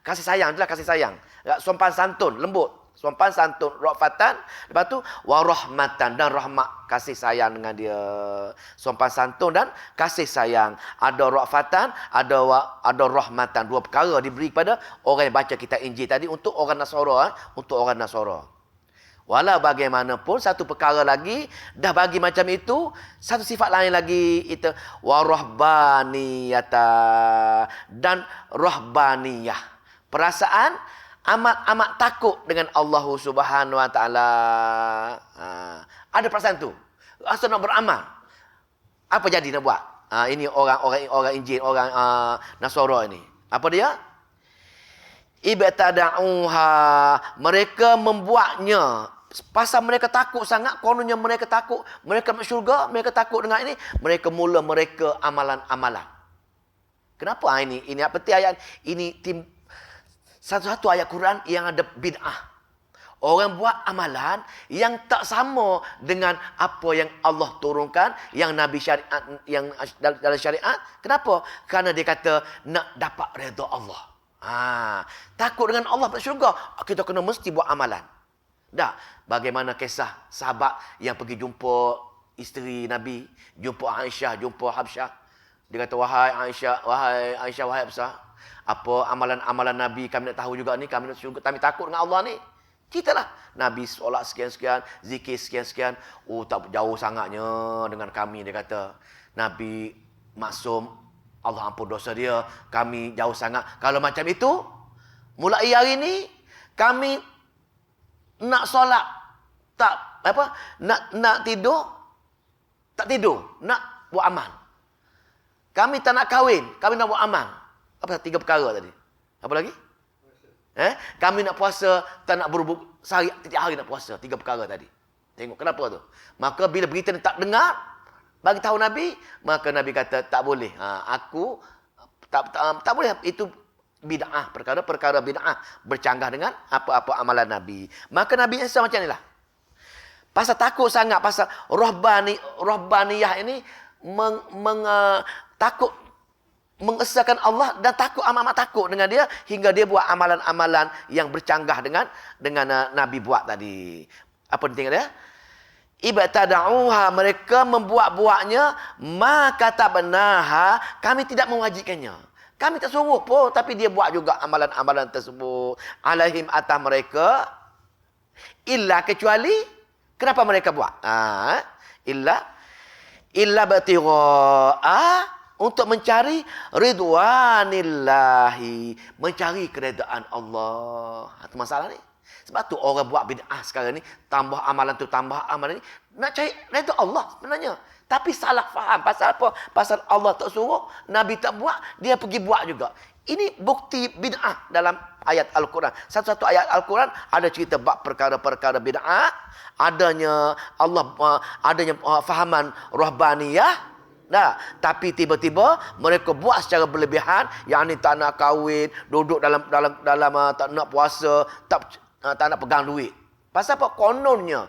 Kasih sayang, itulah kasih sayang. Sopan santun, lembut. Sopan santun, ra'fatan. Lepas tu warahmatan, dan rahmat, kasih sayang dengan dia. Sopan santun dan kasih sayang. Ada ra'fatan, ada rahmatan. Dua perkara diberi kepada orang yang baca kitab Injil tadi untuk orang Nasara, untuk orang Nasara. Walau bagaimanapun, satu perkara lagi dah bagi macam itu, satu sifat lain lagi itu warahbaniyata, dan rahbaniyah, perasaan amat takut dengan Allah Subhanahu wa taala. Ada perasaan tu, rasa nak beramal. Apa jadi nak buat? Ini orang Injil, orang Nasara ini. Apa dia? Ibtada'uha, mereka membuatnya. Pasal mereka takut sangat, kononnya mereka takut, mereka masuk syurga, mereka takut dengan ini, mereka mula amalan-amalan. Kenapa ini? Ini apa ayat? Ini satu-satu ayat Quran yang ada bid'ah. Orang buat amalan yang tak sama dengan apa yang Allah turunkan, yang Nabi syariat, yang dalam syariat. Kenapa? Kerana dia kata nak dapat redha Allah. Takut dengan Allah pada syurga, kita kena mesti buat amalan. Dah, bagaimana kisah sahabat yang pergi jumpa isteri Nabi, jumpa Aisyah, jumpa Habsyah. Dia kata, wahai Aisyah, wahai Habsyah, apa amalan-amalan Nabi kami nak tahu juga ni, kami nak syurga, kami takut dengan Allah ni. Ceritalah. Nabi solat sekian-sekian, zikir sekian-sekian. Oh, tak jauh sangatnya dengan kami, dia kata. Nabi maksum, Allah ampun dosa dia, kami jauh sangat. Kalau macam itu, mulai hari ni, kami nak solat, nak tidur, tak tidur, nak buat amal. Kami tak nak kahwin, kami nak buat amal. Apa 3 perkara tadi? Apa lagi? Kami nak puasa, tak nak berhubung sehari, tiap hari nak puasa. 3 perkara tadi. Tengok kenapa tu. Maka bila berita ni tak dengar, bagi tahu Nabi, maka Nabi kata tak boleh. Aku tak boleh. Itu bid'ah, perkara-perkara bid'ah bercanggah dengan apa-apa amalan Nabi. Maka Nabi Isa macam inilah. Pasal takut sangat, pasal rohbaniyah ini takut mengesahkan Allah dan takut, amat takut dengan dia hingga dia buat amalan-amalan yang bercanggah dengan Nabi buat tadi. Apa dia tengok dia? Ibtada'uha, mereka membuat-buatnya, ma katabnaha, kami tidak mewajibkannya. Kami tak suruh pun, tapi dia buat juga amalan-amalan tersebut. Alaihim atas mereka, illa kecuali, kenapa mereka buat? Illa batigha'a, untuk mencari ridwanillahi, mencari keredaan Allah. Itu masalah ni. Sebab tu orang buat bid'ah sekarang ni, tambah amalan tu, tambah amalan ni, nak cari redha Allah sebenarnya. Tapi salah faham. Pasal apa? Pasal Allah tak suruh, Nabi tak buat, dia pergi buat juga. Ini bukti bid'ah dalam ayat Al-Quran. Satu-satu ayat Al-Quran ada cerita bab perkara-perkara bid'ah, adanya fahaman rohbaniyah. Tapi tiba-tiba mereka buat secara berlebihan, yang ni tak nak kahwin, duduk dalam tak nak puasa, tak nak pegang duit. Pasal apa? Kononnya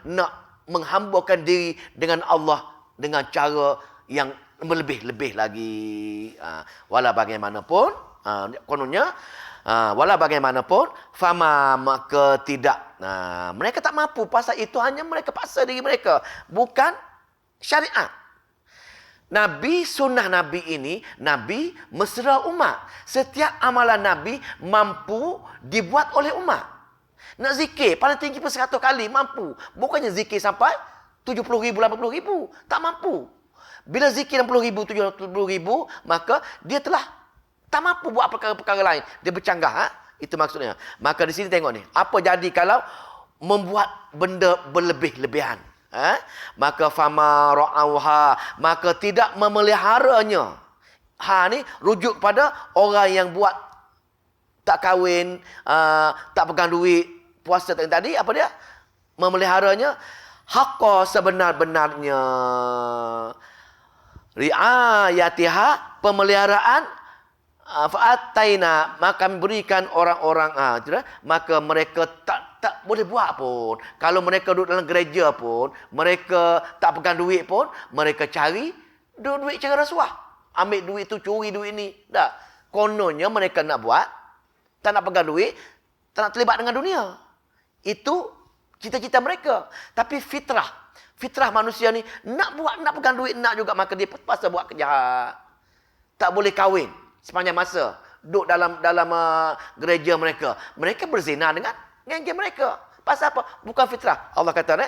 nak menghambakan diri dengan Allah dengan cara yang berlebih-lebih lagi. Walau bagaimanapun, kononnya walau bagaimanapun, fama, maka tidak. Mereka tak mampu, pasal itu hanya mereka paksa diri mereka, bukan syariat. Nabi, sunnah Nabi ini, Nabi mesra umat. Setiap amalan Nabi mampu dibuat oleh umat. Nak zikir, paling tinggi pun 100 kali, mampu. Bukannya zikir sampai 70 ribu, 80 ribu. Tak mampu. Bila zikir 60 ribu, 70 ribu, maka dia telah tak mampu buat perkara-perkara lain. Dia bercanggah. Itu maksudnya. Maka di sini tengok ni. Apa jadi kalau membuat benda berlebih-lebihan? Maka fama ra'auha, maka tidak memeliharanya. Ni rujuk pada orang yang buat tak kahwin, tak pegang duit, puasa tadi, apa dia? Memeliharanya haqqa, sebenar-benarnya. Ri'ayatiha, pemeliharaan, fa'ataina, maka kami berikan orang-orang, maka mereka tak boleh buat pun. Kalau mereka duduk dalam gereja pun, mereka tak pegang duit pun, mereka cari duit cara rasuah. Ambil duit tu, curi duit ni. Dah. Kononnya mereka nak buat, tak nak pegang duit, tak nak terlibat dengan dunia. Itu cita-cita mereka. Tapi fitrah manusia ni nak buat, nak pegang duit, nak juga, maka dia terpaksa buat kejahat. Tak boleh kahwin sepanjang masa duduk dalam gereja mereka. Mereka berzina dengan geng-geng mereka. Pasal apa? Bukan fitrah. Allah kata,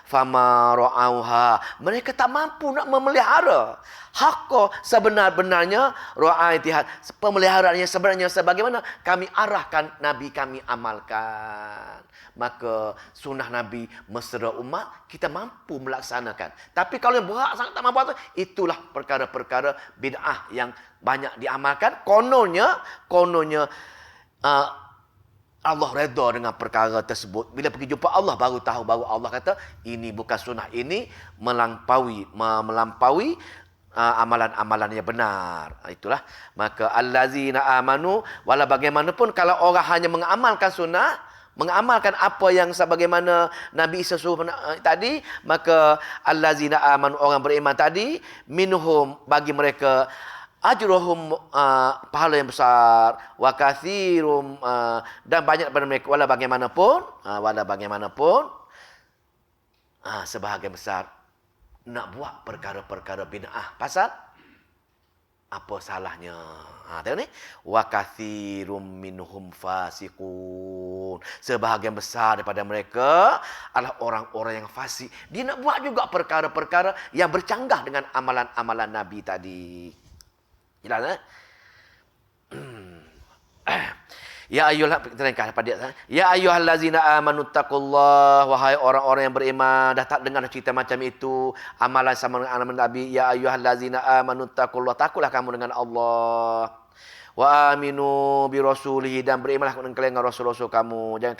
fama ra'auha, mereka tak mampu nak memelihara haqqa, sebenar-benarnya, ra'aitiha, pemeliharaannya sebenarnya sebagaimana kami arahkan, Nabi kami amalkan. Maka sunnah Nabi mesra umat, kita mampu melaksanakan. Tapi kalau yang berat sangat tak mampu, itulah perkara-perkara bid'ah yang banyak diamalkan. Kononnya Allah redha dengan perkara tersebut. Bila pergi jumpa Allah, baru tahu, baru Allah kata, ini bukan sunnah, ini melampaui amalan-amalan yang benar. Itulah. Maka allazina amanu, wala bagaimanapun kalau orang hanya mengamalkan sunnah, mengamalkan apa yang sebagaimana Nabi Isa suruh tadi, maka allazina amanu, orang beriman tadi, minhum, bagi mereka ajruhum, pahala yang besar, wa kathirum, dan banyak daripada mereka, wala bagaimanapun sebahagian besar nak buat perkara-perkara bid'ah. Pasal apa salahnya? Tengok ni. Wa kathirum minhum fasiqun. Sebahagian besar daripada mereka adalah orang-orang yang fasik. Dia nak buat juga perkara-perkara yang bercanggah dengan amalan-amalan Nabi tadi. Jelas, Ya ayyuhallazina amanu taqullah, wahai orang-orang yang beriman. Dah tak dengar cerita macam itu, amalan sama dengan amalan Nabi. Ya ayyuhallazina amanu taqullah, takutlah kamu dengan Allah. Wa aminu bi rasulihi, dan berimanlah dengan rasul-rasul kamu. Jangan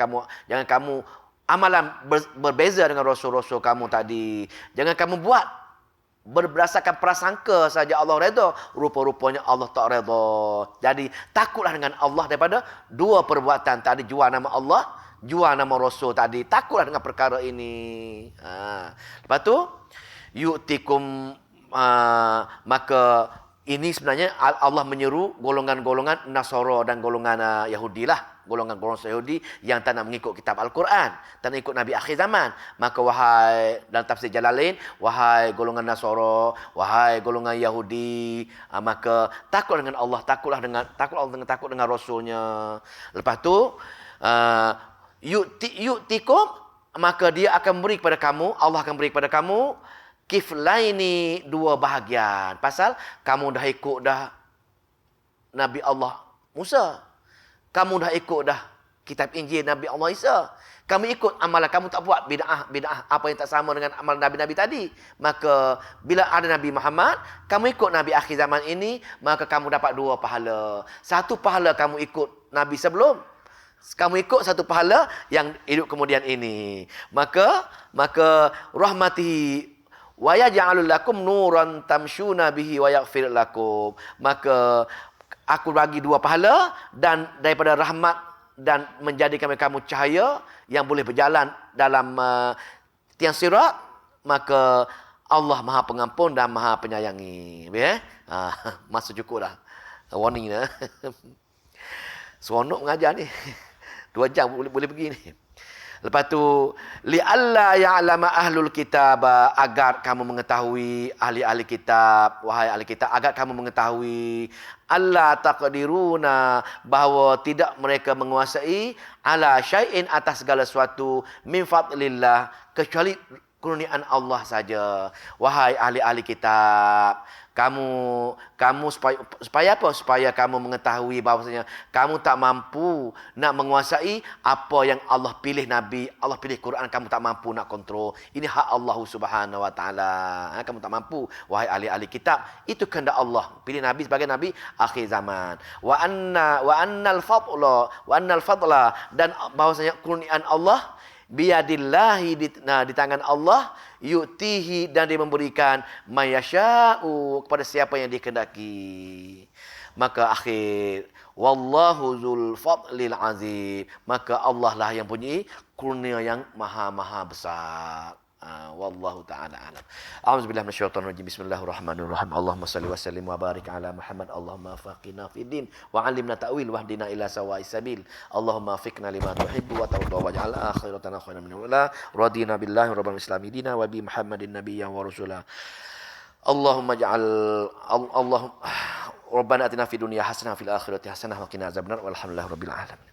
kamu amalan berbeza dengan rasul-rasul kamu tadi. Jangan kamu buat berdasarkan prasangka saja Allah redha, rupa-rupanya Allah tak redha. Jadi takutlah dengan Allah daripada dua perbuatan tadi, jual nama Allah, jual nama Rasul tadi. Takutlah dengan perkara ini. Lepas tu yu'tikum, maka ini sebenarnya Allah menyeru golongan-golongan Nasara dan golongan Yahudi lah. Golongan-golongan Yahudi yang tak nak mengikut kitab Al-Quran, tak nak ikut Nabi akhir zaman. Maka wahai, dalam tafsir Jalalain, wahai golongan Nasara, wahai golongan Yahudi, maka takut dengan Allah, takut dengan Rasulnya. Lepas tu yu'tikum, maka dia akan beri kepada kamu, Allah akan beri kepada kamu kiflaini, dua bahagian. Pasal kamu dah ikut dah Nabi Allah Musa, kamu dah ikut dah kitab Injil Nabi Allah Isa, kamu ikut amalan, kamu tak buat bid'ah apa yang tak sama dengan amal Nabi-Nabi tadi. Maka bila ada Nabi Muhammad, kamu ikut Nabi akhir zaman ini, maka kamu dapat dua pahala. Satu pahala kamu ikut Nabi sebelum, kamu ikut satu pahala yang hidup kemudian ini. Maka rahmatihi wa yaj'alul lakum nuran tamshuna bihi wa yaghfir lakum. Maka aku bagi dua pahala, dan daripada rahmat, dan menjadikan kamu cahaya yang boleh berjalan dalam tiang sirat. Maka Allah Maha Pengampun dan Maha Penyayangi. Masa cukup dah. Warning dah. Seronok mengajar ni. 2 jam boleh pergi ni. Lepas tu, li'alla ya'lama ahlul kitab, agar kamu mengetahui, ahli-ahli kitab, wahai ahli kitab, agar kamu mengetahui, alla taqdiruna, bahawa tidak mereka menguasai, ala syai'in, atas segala sesuatu, min fadlillah, kecuali kurniaan Allah saja. Wahai ahli-ahli kitab, kamu supaya apa? Supaya kamu mengetahui bahawasanya kamu tak mampu nak menguasai apa yang Allah pilih Nabi, Allah pilih Quran, kamu tak mampu nak kontrol. Ini hak Allah Subhanahu wa taala. Kamu tak mampu, wahai ahli-ahli kitab. Itu kehendak Allah. Pilih Nabi sebagai nabi akhir zaman. Wa annal fadla, dan bahawasanya kurniaan Allah biyadillahi, di tangan Allah, yu'tihi, dan dia memberikan mayasya'u, kepada siapa yang dikehendaki. Maka akhir, wallahu dzul fadlil azim, maka Allah lah yang punya kurnia yang maha besar. Wallahu ta'ala alam. A'udzubillahi minasyaitonir rajim. Bismillahirrahmanirrahim. Allahumma shalli wa sallim wa barik ala Muhammad. Allahumma faqina fid din wa 'allimna ta'wil wahdina ila sawa'is sabil. Allahumma fiqna lima tuhibbu wa tarda waj'al akhiratana khairan min ula. Radina billahi rabbil islami dina wa bi Muhammadin nabiyyan wa rasula. Allahumma ja'al Rabbana atina fid dunya hasanah wa fil akhirati hasanah wa qina azabannar. Walhamdulillahirabbil alamin.